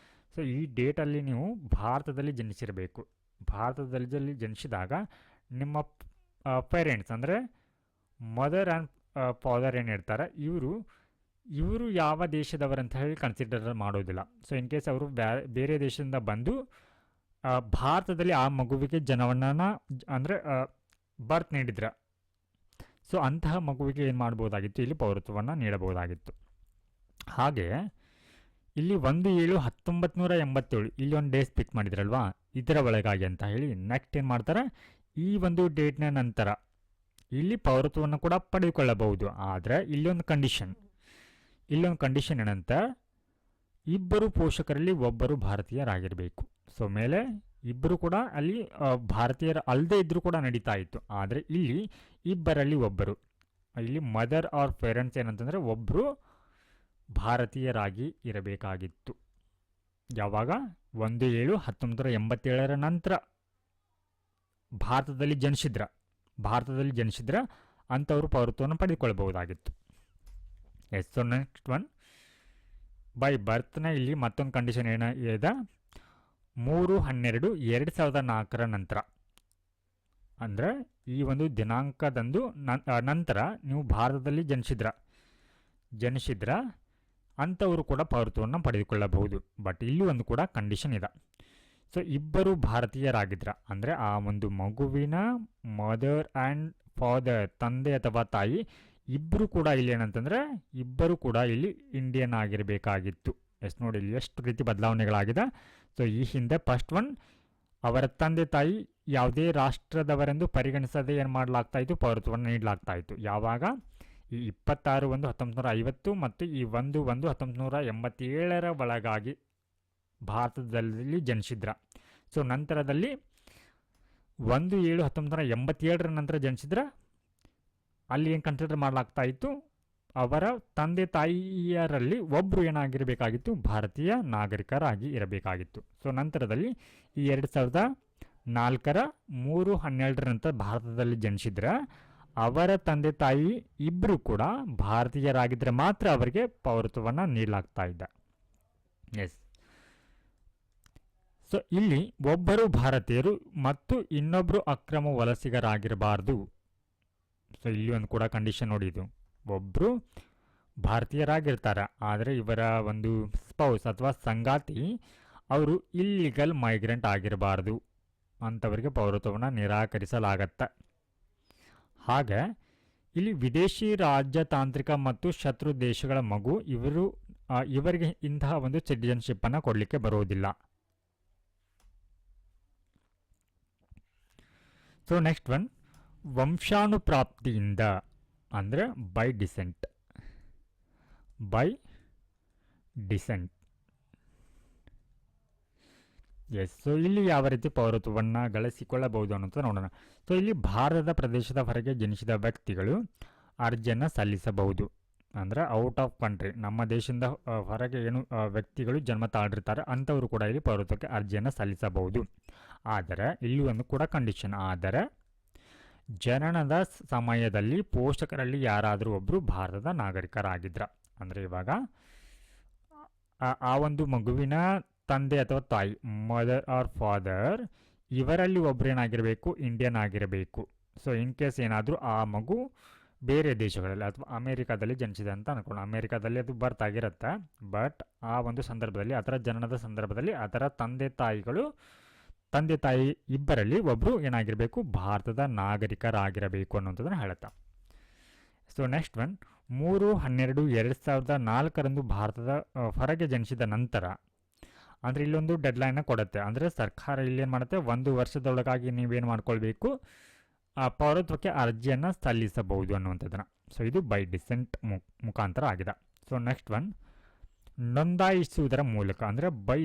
ಸೊ ಈ ಡೇಟಲ್ಲಿ ನೀವು ಭಾರತದಲ್ಲಿ ಜನಿಸಿರಬೇಕು. ಭಾರತದಲ್ಲಿ ಜನಿಸಿದಾಗ ನಿಮ್ಮ ಪೇರೆಂಟ್ಸ್ ಅಂದರೆ ಮದರ್ ಆ್ಯಂಡ್ ಫಾದರ್ ಏನಿರ್ತಾರೆ ಇವರು ಯಾವ ದೇಶದವರಂತ ಹೇಳಿ ಕನ್ಸಿಡರ್ ಮಾಡೋದಿಲ್ಲ. ಸೊ ಇನ್ ಕೇಸ್ ಅವರು ಬೇರೆ ದೇಶದಿಂದ ಬಂದು ಭಾರತದಲ್ಲಿ ಆ ಮಗುವಿಗೆ ಜನನವನ್ನು ಅಂದರೆ ಬರ್ತ್ ನೀಡಿದ್ರೆ, ಸೊ ಅಂತಹ ಮಗುವಿಗೆ ಏನು ಮಾಡ್ಬೋದಾಗಿತ್ತು, ಇಲ್ಲಿ ಪೌರತ್ವವನ್ನು ನೀಡಬಹುದಾಗಿತ್ತು. ಹಾಗೆ ಇಲ್ಲಿ 1/7/1987 ಇಲ್ಲಿ ಒಂದು ಡೇಸ್ ಪಿಕ್ ಮಾಡಿದ್ರಲ್ವಾ, ಇದರ ಒಳಗಾಗಿ ಅಂತ ಹೇಳಿ ನೆಕ್ಸ್ಟ್ ಏನು ಮಾಡ್ತಾರೆ, ಈ ಒಂದು ಡೇಟ್ನ ನಂತರ ಇಲ್ಲಿ ಪೌರತ್ವವನ್ನು ಕೂಡ ಪಡೆದುಕೊಳ್ಳಬಹುದು. ಆದರೆ ಇಲ್ಲೊಂದು ಕಂಡೀಷನ್ ಏನಂತ, ಇಬ್ಬರು ಪೋಷಕರಲ್ಲಿ ಒಬ್ಬರು ಭಾರತೀಯರಾಗಿರಬೇಕು. ಸೊ ಮೇಲೆ ಇಬ್ಬರು ಕೂಡ ಅಲ್ಲಿ ಭಾರತೀಯರು ಅಲ್ಲದೆ ಇದ್ದರೂ ಕೂಡ ನಡೀತಾ ಇತ್ತು. ಆದರೆ ಇಲ್ಲಿ ಇಬ್ಬರಲ್ಲಿ ಒಬ್ಬರು, ಇಲ್ಲಿ ಮದರ್ ಆರ್ ಪೇರೆಂಟ್ಸ್ ಏನಂತಂದರೆ ಒಬ್ಬರು ಭಾರತೀಯರಾಗಿ ಇರಬೇಕಾಗಿತ್ತು. ಯಾವಾಗ 1/7/1987 ನಂತರ ಭಾರತದಲ್ಲಿ ಜನಿಸಿದ್ರ ಅಂಥವರು ಪೌರತ್ವವನ್ನು ಪಡೆದುಕೊಳ್ಬಹುದಾಗಿತ್ತು. Yes. So next one, by ಬರ್ತ್ನ ಇಲ್ಲಿ ಮತ್ತೊಂದು ಕಂಡೀಷನ್ ಏನಿದೆ, 3/12/2004 ನಂತರ, ಅಂದರೆ ಈ ಒಂದು ದಿನಾಂಕದಂದು ನಂತರ ನೀವು ಭಾರತದಲ್ಲಿ ಜನಿಸಿದ್ರ ಅಂಥವರು ಕೂಡ ಪೌರತ್ವವನ್ನು ಪಡೆದುಕೊಳ್ಳಬಹುದು. ಬಟ್ ಇಲ್ಲಿ ಒಂದು ಕೂಡ ಕಂಡೀಷನ್ ಇದೆ. ಸೊ ಇಬ್ಬರು ಭಾರತೀಯರಾಗಿದ್ರ ಅಂದರೆ ಆ ಒಂದು ಮಗುವಿನ ಮದರ್ ಆ್ಯಂಡ್ ಫಾದರ್, ತಂದೆ ಅಥವಾ ತಾಯಿ ಇಬ್ಬರು ಕೂಡ ಇಲ್ಲಿ ಏನಂತಂದರೆ ಇಬ್ಬರು ಕೂಡ ಇಲ್ಲಿ ಇಂಡಿಯನ್ ಆಗಿರಬೇಕಾಗಿತ್ತು. ಎಷ್ಟು ನೋಡಿ ಇಲ್ಲಿ ಎಷ್ಟು ರೀತಿ ಬದಲಾವಣೆಗಳಾಗಿದೆ. ಸೊ ಈ ಹಿಂದೆ ಫಸ್ಟ್ ಒನ್, ಅವರ ತಂದೆ ತಾಯಿ ಯಾವುದೇ ರಾಷ್ಟ್ರದವರೆಂದು ಪರಿಗಣಿಸದೆ ಏನು ಮಾಡಲಾಗ್ತಾಯಿತ್ತು, ಪೌರತ್ವವನ್ನು ನೀಡಲಾಗ್ತಾಯಿತ್ತು. ಯಾವಾಗ ಈ 26/1/1950 ಮತ್ತು ಈ 1/1/1987 ಒಳಗಾಗಿ ಭಾರತದಲ್ಲಿ ಜನಿಸಿದ್ರ. ಸೊ ನಂತರದಲ್ಲಿ 1/7/1987 ನಂತರ ಜನಿಸಿದ್ರ ಅಲ್ಲಿ ಏನು ಕನ್ಸಿಡರ್ ಮಾಡಲಾಗ್ತಾಯಿತ್ತು, ಅವರ ತಂದೆ ತಾಯಿಯರಲ್ಲಿ ಒಬ್ಬರು ಏನಾಗಿರಬೇಕಾಗಿತ್ತು, ಭಾರತೀಯ ನಾಗರಿಕರಾಗಿ ಇರಬೇಕಾಗಿತ್ತು. ಸೊ ನಂತರದಲ್ಲಿ ಈ 2004 3/12 ನಂತರ ಭಾರತದಲ್ಲಿ ಜನಿಸಿದ್ರೆ ಅವರ ತಂದೆ ತಾಯಿ ಇಬ್ಬರು ಕೂಡ ಭಾರತೀಯರಾಗಿದ್ದರೆ ಮಾತ್ರ ಅವರಿಗೆ ಪೌರತ್ವವನ್ನು ನೀಡಲಾಗ್ತಾ ಇದ್ದ. ಎಸ್. ಸೊ ಇಲ್ಲಿ ಒಬ್ಬರು ಭಾರತೀಯರು ಮತ್ತು ಇನ್ನೊಬ್ಬರು ಅಕ್ರಮ ವಲಸಿಗರಾಗಿರಬಾರ್ದು. ಸೊ ಇಲ್ಲಿ ಒಂದು ಕೂಡ ಕಂಡೀಷನ್ ನೋಡಿ, ಇದು ಒಬ್ಬರು ಭಾರತೀಯರಾಗಿರ್ತಾರೆ ಆದರೆ ಇವರ ಒಂದು ಸ್ಪೌಸ್ ಅಥವಾ ಸಂಗಾತಿ ಅವರು ಇಲ್ಲಿಗಲ್ ಮೈಗ್ರೆಂಟ್ ಆಗಿರಬಾರ್ದು, ಅಂಥವರಿಗೆ ಪೌರತ್ವವನ್ನು ನಿರಾಕರಿಸಲಾಗತ್ತೆ. ಹಾಗೆ ಇಲ್ಲಿ ವಿದೇಶಿ ರಾಜತಾಂತ್ರಿಕ ಮತ್ತು ಶತ್ರು ದೇಶಗಳ ಮಗು ಇವರಿಗೆ ಇಂತಹ ಒಂದು ಸಿಟಿಜನ್ಶಿಪ್ಪನ್ನು ಕೊಡಲಿಕ್ಕೆ ಬರೋದಿಲ್ಲ. ಸೊ ನೆಕ್ಸ್ಟ್ ಒನ್, ವಂಶಾನುಪ್ರಾಪ್ತಿಯಿಂದ ಅಂದರೆ ಬೈ ಡಿಸೆಂಟ್. ಎಸ್. ಸೊ ಇಲ್ಲಿ ಯಾವ ರೀತಿ ಪೌರತ್ವವನ್ನು ಗಳಿಸಿಕೊಳ್ಳಬಹುದು ಅನ್ನೋದು ನೋಡೋಣ. ಸೊ ಇಲ್ಲಿ ಭಾರತದ ಪ್ರದೇಶದ ಹೊರಗೆ ಜನಿಸಿದ ವ್ಯಕ್ತಿಗಳು ಅರ್ಜಿಯನ್ನು ಸಲ್ಲಿಸಬಹುದು. ಅಂದರೆ ಔಟ್ ಆಫ್ ಕಂಟ್ರಿ, ನಮ್ಮ ದೇಶದಿಂದ ಹೊರಗೆ ಏನು ವ್ಯಕ್ತಿಗಳು ಜನ್ಮ ತಾಳಿರ್ತಾರೆ ಅಂಥವರು ಕೂಡ ಇಲ್ಲಿ ಪೌರತ್ವಕ್ಕೆ ಅರ್ಜಿಯನ್ನು ಸಲ್ಲಿಸಬಹುದು. ಆದರೆ ಇಲ್ಲಿ ಒಂದು ಕೂಡ ಕಂಡೀಷನ್, ಆದರೆ ಜನನದ ಸಮಯದಲ್ಲಿ ಪೋಷಕರಲ್ಲಿ ಯಾರಾದರೂ ಒಬ್ಬರು ಭಾರತದ ನಾಗರಿಕರಾಗಿದ್ರ. ಅಂದರೆ ಇವಾಗ ಆ ಒಂದು ಮಗುವಿನ ತಂದೆ ಅಥವಾ ತಾಯಿ, ಮದರ್ ಆರ್ ಫಾದರ್, ಇವರಲ್ಲಿ ಒಬ್ಬರು ಏನಾಗಿರಬೇಕು, ಇಂಡಿಯನ್ ಆಗಿರಬೇಕು. ಸೊ ಇನ್ ಕೇಸ್ ಏನಾದರೂ ಆ ಮಗು ಬೇರೆ ದೇಶಗಳಲ್ಲಿ ಅಥವಾ ಅಮೇರಿಕಾದಲ್ಲಿ ಜನಿಸಿದೆ ಅಂತ ಅಂದ್ಕೊಳ್ಳೋಣ, ಅಮೇರಿಕಾದಲ್ಲಿ ಅದು ಬರ್ತ್ ಆಗಿರುತ್ತೆ. ಬಟ್ ಆ ಒಂದು ಸಂದರ್ಭದಲ್ಲಿ, ಅದರ ಜನನದ ಸಂದರ್ಭದಲ್ಲಿ ಅದರ ತಂದೆ ತಾಯಿ ಇಬ್ಬರಲ್ಲಿ ಒಬ್ಬರು ಏನಾಗಿರಬೇಕು, ಭಾರತದ ನಾಗರಿಕರಾಗಿರಬೇಕು ಅನ್ನೋಂಥದ್ದನ್ನು ಹೇಳುತ್ತಾ. ಸೊ ನೆಕ್ಸ್ಟ್ ಒನ್, 3/12/2004 ಭಾರತದ ಹೊರಗೆ ಜನಿಸಿದ ನಂತರ, ಅಂದರೆ ಇಲ್ಲೊಂದು ಡೆಡ್ಲೈನ್ನ ಕೊಡುತ್ತೆ. ಅಂದರೆ ಸರ್ಕಾರ ಇಲ್ಲೇನು ಮಾಡುತ್ತೆ, 1 ವರ್ಷದೊಳಗಾಗಿ ನೀವೇನು ಮಾಡ್ಕೊಳ್ಬೇಕು, ಪೌರತ್ವಕ್ಕೆ ಅರ್ಜಿಯನ್ನು ಸಲ್ಲಿಸಬಹುದು ಅನ್ನುವಂಥದ್ದನ್ನು. ಸೊ ಇದು ಬೈ ಡಿಸೆಂಟ್ ಮುಖಾಂತರ ಆಗಿದೆ. ಸೊ ನೆಕ್ಸ್ಟ್ ಒನ್, ನೋಂದಾಯಿಸುವುದರ ಮೂಲಕ ಅಂದರೆ ಬೈ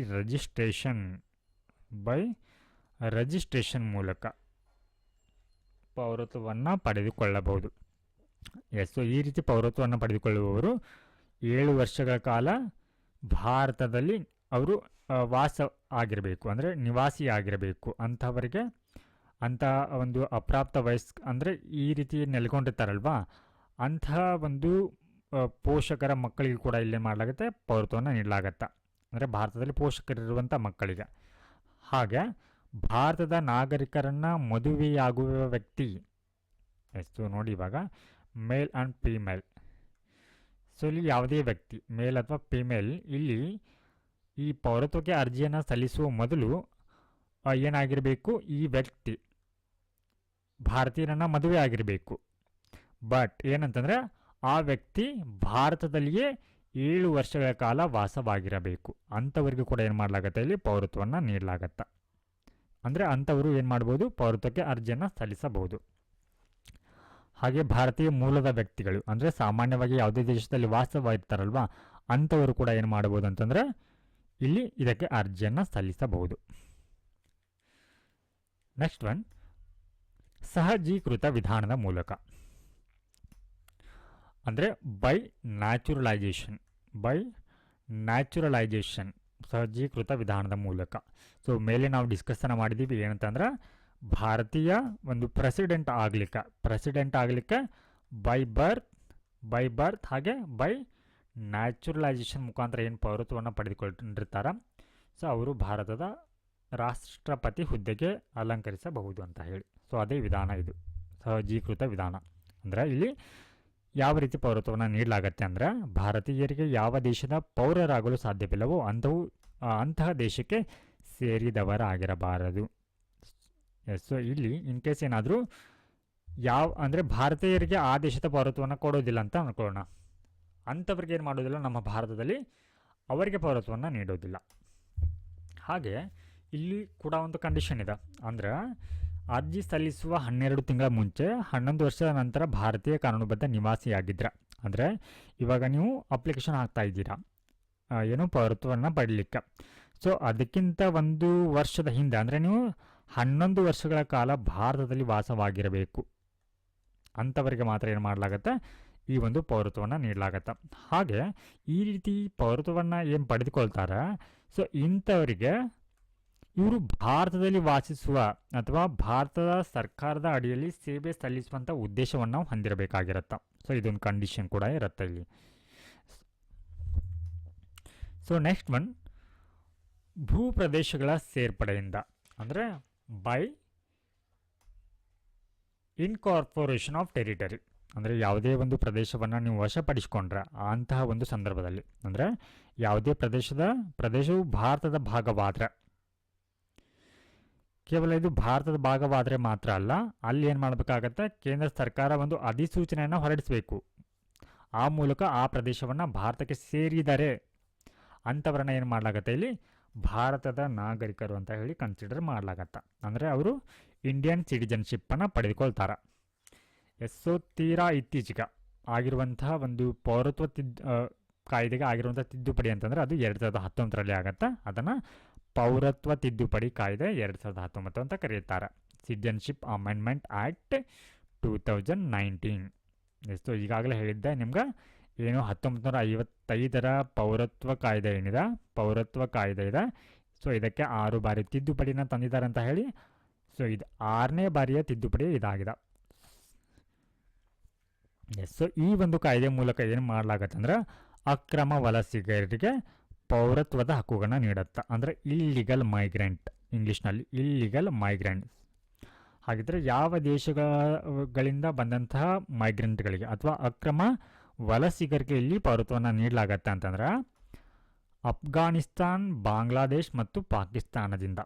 ರಿಜಿಸ್ಟ್ರೇಷನ್ ಮೂಲಕ ಪೌರತ್ವವನ್ನು ಪಡೆದುಕೊಳ್ಳಬಹುದು. ಎಸ್. ಸೊ ಈ ರೀತಿ ಪೌರತ್ವವನ್ನು ಪಡೆದುಕೊಳ್ಳುವವರು 7 ವರ್ಷಗಳ ಕಾಲ ಭಾರತದಲ್ಲಿ ಅವರು ವಾಸ ಆಗಿರಬೇಕು, ಅಂದರೆ ನಿವಾಸಿ ಆಗಿರಬೇಕು. ಅಂಥವರಿಗೆ ಅಂಥ ಒಂದು ಅಪ್ರಾಪ್ತ ವಯಸ್ಕ ಅಂದರೆ ಈ ರೀತಿ ನೆಲೆಗೊಂಡಿರ್ತಾರಲ್ವಾ, ಅಂತಹ ಒಂದು ಪೋಷಕರ ಮಕ್ಕಳಿಗೆ ಕೂಡ ಇಲ್ಲಿ ಮಾಡಲಾಗುತ್ತೆ, ಪೌರತ್ವವನ್ನು ನೀಡಲಾಗತ್ತೆ. ಅಂದರೆ ಭಾರತದಲ್ಲಿ ಪೋಷಕರಿರುವಂಥ ಮಕ್ಕಳಿಗೆ. ಹಾಗೆ ಭಾರತದ ನಾಗರಿಕರನ್ನು ಮದುವೆಯಾಗುವ ವ್ಯಕ್ತಿ, ಎಷ್ಟು ನೋಡಿ ಇವಾಗ ಮೇಲ್ ಆ್ಯಂಡ್ ಫೀಮೇಲ್. ಸೊ ಇಲ್ಲಿ ಯಾವುದೇ ವ್ಯಕ್ತಿ ಮೇಲ್ ಅಥವಾ ಫಿಮೇಲ್ ಇಲ್ಲಿ ಈ ಪೌರತ್ವಕ್ಕೆ ಅರ್ಜಿಯನ್ನು ಸಲ್ಲಿಸುವ ಮೊದಲು ಏನಾಗಿರಬೇಕು, ಈ ವ್ಯಕ್ತಿ ಭಾರತೀಯರನ್ನು ಮದುವೆ ಆಗಿರಬೇಕು. ಬಟ್ ಏನಂತಂದರೆ ಆ ವ್ಯಕ್ತಿ ಭಾರತದಲ್ಲಿಯೇ 7 ವರ್ಷಗಳ ಕಾಲ ವಾಸವಾಗಿರಬೇಕು. ಅಂಥವರಿಗೂ ಕೂಡ ಏನು ಮಾಡಲಾಗತ್ತೆ, ಇಲ್ಲಿ ಪೌರತ್ವವನ್ನು ನೀಡಲಾಗತ್ತೆ. ಅಂದರೆ ಅಂಥವರು ಏನು ಮಾಡ್ಬೋದು, ಪೌರತ್ವಕ್ಕೆ ಅರ್ಜಿಯನ್ನು ಸಲ್ಲಿಸಬಹುದು. ಹಾಗೆ ಭಾರತೀಯ ಮೂಲದ ವ್ಯಕ್ತಿಗಳು, ಅಂದರೆ ಸಾಮಾನ್ಯವಾಗಿ ಯಾವುದೇ ದೇಶದಲ್ಲಿ ವಾಸವಾಗಿರ್ತಾರಲ್ವ, ಅಂಥವರು ಕೂಡ ಏನು ಮಾಡ್ಬೋದು ಅಂತಂದರೆ ಇಲ್ಲಿ ಇದಕ್ಕೆ ಅರ್ಜಿಯನ್ನು ಸಲ್ಲಿಸಬಹುದು. ನೆಕ್ಸ್ಟ್ ಒನ್, ಸಹಜೀಕೃತ ವಿಧಾನದ ಮೂಲಕ, ಅಂದರೆ ಬೈ ನ್ಯಾಚುರಲೈಜೇಷನ್ ಸಹಜೀಕೃತ ವಿಧಾನದ ಮೂಲಕ. ಸೊ ಮೇಲೆ ನಾವು ಡಿಸ್ಕಸ್ಸನ್ನು ಮಾಡಿದ್ದೀವಿ ಏನಂತಂದ್ರೆ ಭಾರತೀಯ ಒಂದು ಪ್ರೆಸಿಡೆಂಟ್ ಆಗಲಿಕ್ಕೆ ಬೈ ಬರ್ತ್ ಹಾಗೆ ಬೈ ನ್ಯಾಚುರಲೈಜೇಷನ್ ಮುಖಾಂತರ ಏನು ಪೌರತ್ವವನ್ನು ಪಡೆದುಕೊಂಡಿರ್ತಾರೆ, ಸೊ ಅವರು ಭಾರತದ ರಾಷ್ಟ್ರಪತಿ ಹುದ್ದೆಗೆ ಅಲಂಕರಿಸಬಹುದು ಅಂತ ಹೇಳಿ. ಸೊ ಅದೇ ವಿಧಾನ ಇದು ಸಹಜೀಕೃತ ವಿಧಾನ. ಅಂದರೆ ಇಲ್ಲಿ ಯಾವ ರೀತಿ ಪೌರತ್ವವನ್ನು ನೀಡಲಾಗತ್ತೆ ಅಂದರೆ ಭಾರತೀಯರಿಗೆ ಯಾವ ದೇಶದ ಪೌರರಾಗಲು ಸಾಧ್ಯವಿಲ್ಲವೋ ಅಂತಹ ದೇಶಕ್ಕೆ ಸೇರಿದವರಾಗಿರಬಾರದು. ಸೊ ಇಲ್ಲಿ ಇನ್ ಕೇಸ್ ಏನಾದರೂ ಅಂದರೆ ಭಾರತೀಯರಿಗೆ ಆ ದೇಶದ ಪೌರತ್ವವನ್ನು ಕೊಡೋದಿಲ್ಲ ಅಂತ ಅನ್ಕೊಳ್ಳೋಣ, ಅಂಥವ್ರಿಗೆ ಏನು ಮಾಡೋದಿಲ್ಲ, ನಮ್ಮ ಭಾರತದಲ್ಲಿ ಅವರಿಗೆ ಪೌರತ್ವವನ್ನು ನೀಡೋದಿಲ್ಲ. ಹಾಗೆ ಇಲ್ಲಿ ಕೂಡ ಒಂದು ಕಂಡೀಷನ್ ಇದೆ, ಅಂದರೆ ಅರ್ಜಿ ಸಲ್ಲಿಸುವ 12 ತಿಂಗಳ ಮುಂಚೆ 11 ವರ್ಷದ ನಂತರ ಭಾರತೀಯ ಕಾನೂನುಬದ್ಧ ನಿವಾಸಿಯಾಗಿದ್ದರೆ, ಅಂದರೆ ಇವಾಗ ನೀವು ಅಪ್ಲಿಕೇಶನ್ ಹಾಕ್ತಾ ಇದ್ದೀರಾ ಏನು ಪೌರತ್ವವನ್ನು ಪಡೀಲಿಕ್ಕೆ, ಸೊ ಅದಕ್ಕಿಂತ 1 ವರ್ಷದ ಹಿಂದೆ ಅಂದರೆ ನೀವು 11 ವರ್ಷಗಳ ಕಾಲ ಭಾರತದಲ್ಲಿ ವಾಸವಾಗಿರಬೇಕು. ಅಂಥವರಿಗೆ ಮಾತ್ರ ಏನು ಮಾಡಲಾಗತ್ತೆ, ಈ ಒಂದು ಪೌರತ್ವವನ್ನು ನೀಡಲಾಗತ್ತೆ. ಹಾಗೆ ಈ ರೀತಿ ಪೌರತ್ವವನ್ನು ಏನು ಪಡೆದುಕೊಳ್ತಾರೆ, ಸೊ ಇಂಥವರಿಗೆ ಇವರು ಭಾರತದಲ್ಲಿ ವಾಸಿಸುವ ಅಥವಾ ಭಾರತದ ಸರ್ಕಾರದ ಅಡಿಯಲ್ಲಿ ಸೇವೆ ಸಲ್ಲಿಸುವಂಥ ಉದ್ದೇಶವನ್ನು ನಾವು ಹೊಂದಿರಬೇಕಾಗಿರುತ್ತೆ. ಸೊ ಇದೊಂದು ಕಂಡೀಷನ್ ಕೂಡ ಇರುತ್ತೆ ಇಲ್ಲಿ. ಸೊ ನೆಕ್ಸ್ಟ್ ಒನ್, ಭೂ ಪ್ರದೇಶಗಳ ಸೇರ್ಪಡೆಯಿಂದ, ಅಂದರೆ ಬೈ ಇನ್ಕಾರ್ಪೊರೇಷನ್ ಆಫ್ ಟೆರಿಟರಿ, ಅಂದರೆ ಯಾವುದೇ ಒಂದು ಪ್ರದೇಶವನ್ನು ನೀವು ವಶಪಡಿಸಿಕೊಂಡ್ರೆ ಅಂತಹ ಒಂದು ಸಂದರ್ಭದಲ್ಲಿ, ಅಂದರೆ ಯಾವುದೇ ಪ್ರದೇಶವು ಭಾರತದ ಭಾಗವಾದರೆ, ಕೇವಲ ಇದು ಭಾರತದ ಭಾಗವಾದರೆ ಮಾತ್ರ ಅಲ್ಲ, ಅಲ್ಲಿ ಏನು ಮಾಡಬೇಕಾಗತ್ತೆ, ಕೇಂದ್ರ ಸರ್ಕಾರ ಒಂದು ಅಧಿಸೂಚನೆಯನ್ನು ಹೊರಡಿಸಬೇಕು. ಆ ಮೂಲಕ ಆ ಪ್ರದೇಶವನ್ನು ಭಾರತಕ್ಕೆ ಸೇರಿದರೆ ಅಂಥವ್ರನ್ನ ಏನು ಮಾಡಲಾಗತ್ತೆ, ಇಲ್ಲಿ ಭಾರತದ ನಾಗರಿಕರು ಅಂತ ಹೇಳಿ ಕನ್ಸಿಡರ್ ಮಾಡಲಾಗತ್ತೆ. ಅಂದರೆ ಅವರು ಇಂಡಿಯನ್ ಸಿಟಿಜನ್ಶಿಪ್ಪನ್ನು ಪಡೆದುಕೊಳ್ತಾರೆ. ಎಷ್ಟೋ ತೀರಾ ಇತ್ತೀಚೆಗೆ ಆಗಿರುವಂತಹ ಒಂದು ಪೌರತ್ವ ಕಾಯ್ದೆಗೆ ಆಗಿರುವಂಥ ತಿದ್ದುಪಡಿ ಅಂತಂದರೆ ಅದು 2019ರಲ್ಲಿ ಆಗುತ್ತೆ. ಅದನ್ನು ಪೌರತ್ವ ತಿದ್ದುಪಡಿ ಕಾಯ್ದೆ 2019 ಅಂತ ಕರೆಯುತ್ತಾರೆ, ಸಿಟಿಜನ್ಶಿಪ್ ಅಮೆಂಡ್ಮೆಂಟ್ ಆ್ಯಕ್ಟ್ 2019. ಎಷ್ಟು ಈಗಾಗಲೇ ಹೇಳಿದ್ದೆ ನಿಮ್ಗೆ, ಏನು 1955ರ ಪೌರತ್ವ ಕಾಯ್ದೆ ಏನಿದೆ, ಪೌರತ್ವ ಕಾಯ್ದೆ ಇದೆ. ಸೊ ಇದಕ್ಕೆ 6 ಬಾರಿ ತಿದ್ದುಪಡಿನ ತಂದಿದ್ದಾರೆ ಅಂತ ಹೇಳಿ. ಸೊ ಇದು 6ನೇ ಬಾರಿಯ ತಿದ್ದುಪಡಿ ಇದಾಗಿದೆ. ಸೊ ಈ ಒಂದು ಕಾಯ್ದೆ ಮೂಲಕ ಏನು ಮಾಡಲಾಗತ್ತೆ ಅಂದರೆ ಅಕ್ರಮ ವಲಸಿಗರಿಗೆ ಪೌರತ್ವದ ಹಕ್ಕುಗಳನ್ನು ನೀಡುತ್ತೆ. ಅಂದರೆ ಇಲ್ಲಿಗಲ್ ಮೈಗ್ರೆಂಟ್, ಇಂಗ್ಲೀಷ್ನಲ್ಲಿ ಇಲ್ಲಿಗಲ್ ಮೈಗ್ರೆಂಟ್. ಹಾಗಿದ್ರೆ ಯಾವ ದೇಶಗಳಿಂದ ಬಂದಂತಹ ಮೈಗ್ರೆಂಟ್ಗಳಿಗೆ ಅಥವಾ ಅಕ್ರಮ ವಲಸಿಗರಿಗೆ ಇಲ್ಲಿ ಪೌರತ್ವವನ್ನು ನೀಡಲಾಗತ್ತೆ ಅಂತಂದ್ರೆ ಅಫ್ಘಾನಿಸ್ತಾನ್, ಬಾಂಗ್ಲಾದೇಶ್ ಮತ್ತು ಪಾಕಿಸ್ತಾನದಿಂದ.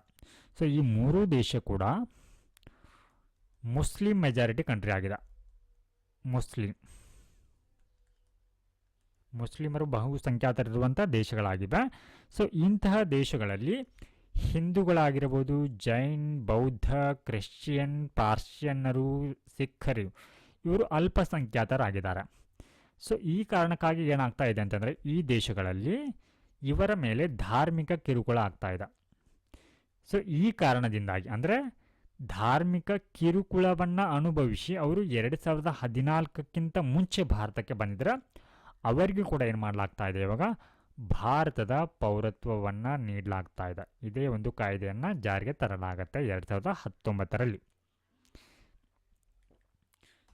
ಸೊ ಈ 3 ದೇಶ ಕೂಡ ಮುಸ್ಲಿಂ ಮೆಜಾರಿಟಿ ಕಂಟ್ರಿ ಆಗಿದೆ. ಮುಸ್ಲಿಮರು ಬಹುಸಂಖ್ಯಾತರಿರುವಂಥ ದೇಶಗಳಾಗಿವೆ. ಸೊ ಇಂತಹ ದೇಶಗಳಲ್ಲಿ ಹಿಂದೂಗಳಾಗಿರ್ಬೋದು, ಜೈನ್, ಬೌದ್ಧ, ಕ್ರಿಶ್ಚಿಯನ್, ಪಾರ್ಸಿಯನ್ನರು, ಸಿಖ್ಖರು ಇವರು ಅಲ್ಪಸಂಖ್ಯಾತರಾಗಿದ್ದಾರೆ. ಸೊ ಈ ಕಾರಣಕ್ಕಾಗಿ ಏನಾಗ್ತಾ ಇದೆ ಅಂತಂದರೆ ಈ ದೇಶಗಳಲ್ಲಿ ಇವರ ಮೇಲೆ ಧಾರ್ಮಿಕ ಕಿರುಕುಳ ಆಗ್ತಾ ಇದೆ. ಸೊ ಈ ಕಾರಣದಿಂದಾಗಿ ಅಂದರೆ ಧಾರ್ಮಿಕ ಕಿರುಕುಳವನ್ನು ಅನುಭವಿಸಿ ಅವರು 2014ಕ್ಕಿಂತ ಮುಂಚೆ ಭಾರತಕ್ಕೆ ಬಂದಿದ್ರೆ ಅವರಿಗೂ ಕೂಡ ಏನು ಮಾಡಲಾಗ್ತಾ ಇದೆ, ಇವಾಗ ಭಾರತದ ಪೌರತ್ವವನ್ನು ನೀಡಲಾಗ್ತಾ ಇದೆ. ಇದೇ ಒಂದು ಕಾಯ್ದೆಯನ್ನು ಜಾರಿಗೆ ತರಲಾಗುತ್ತೆ 2019ರಲ್ಲಿ.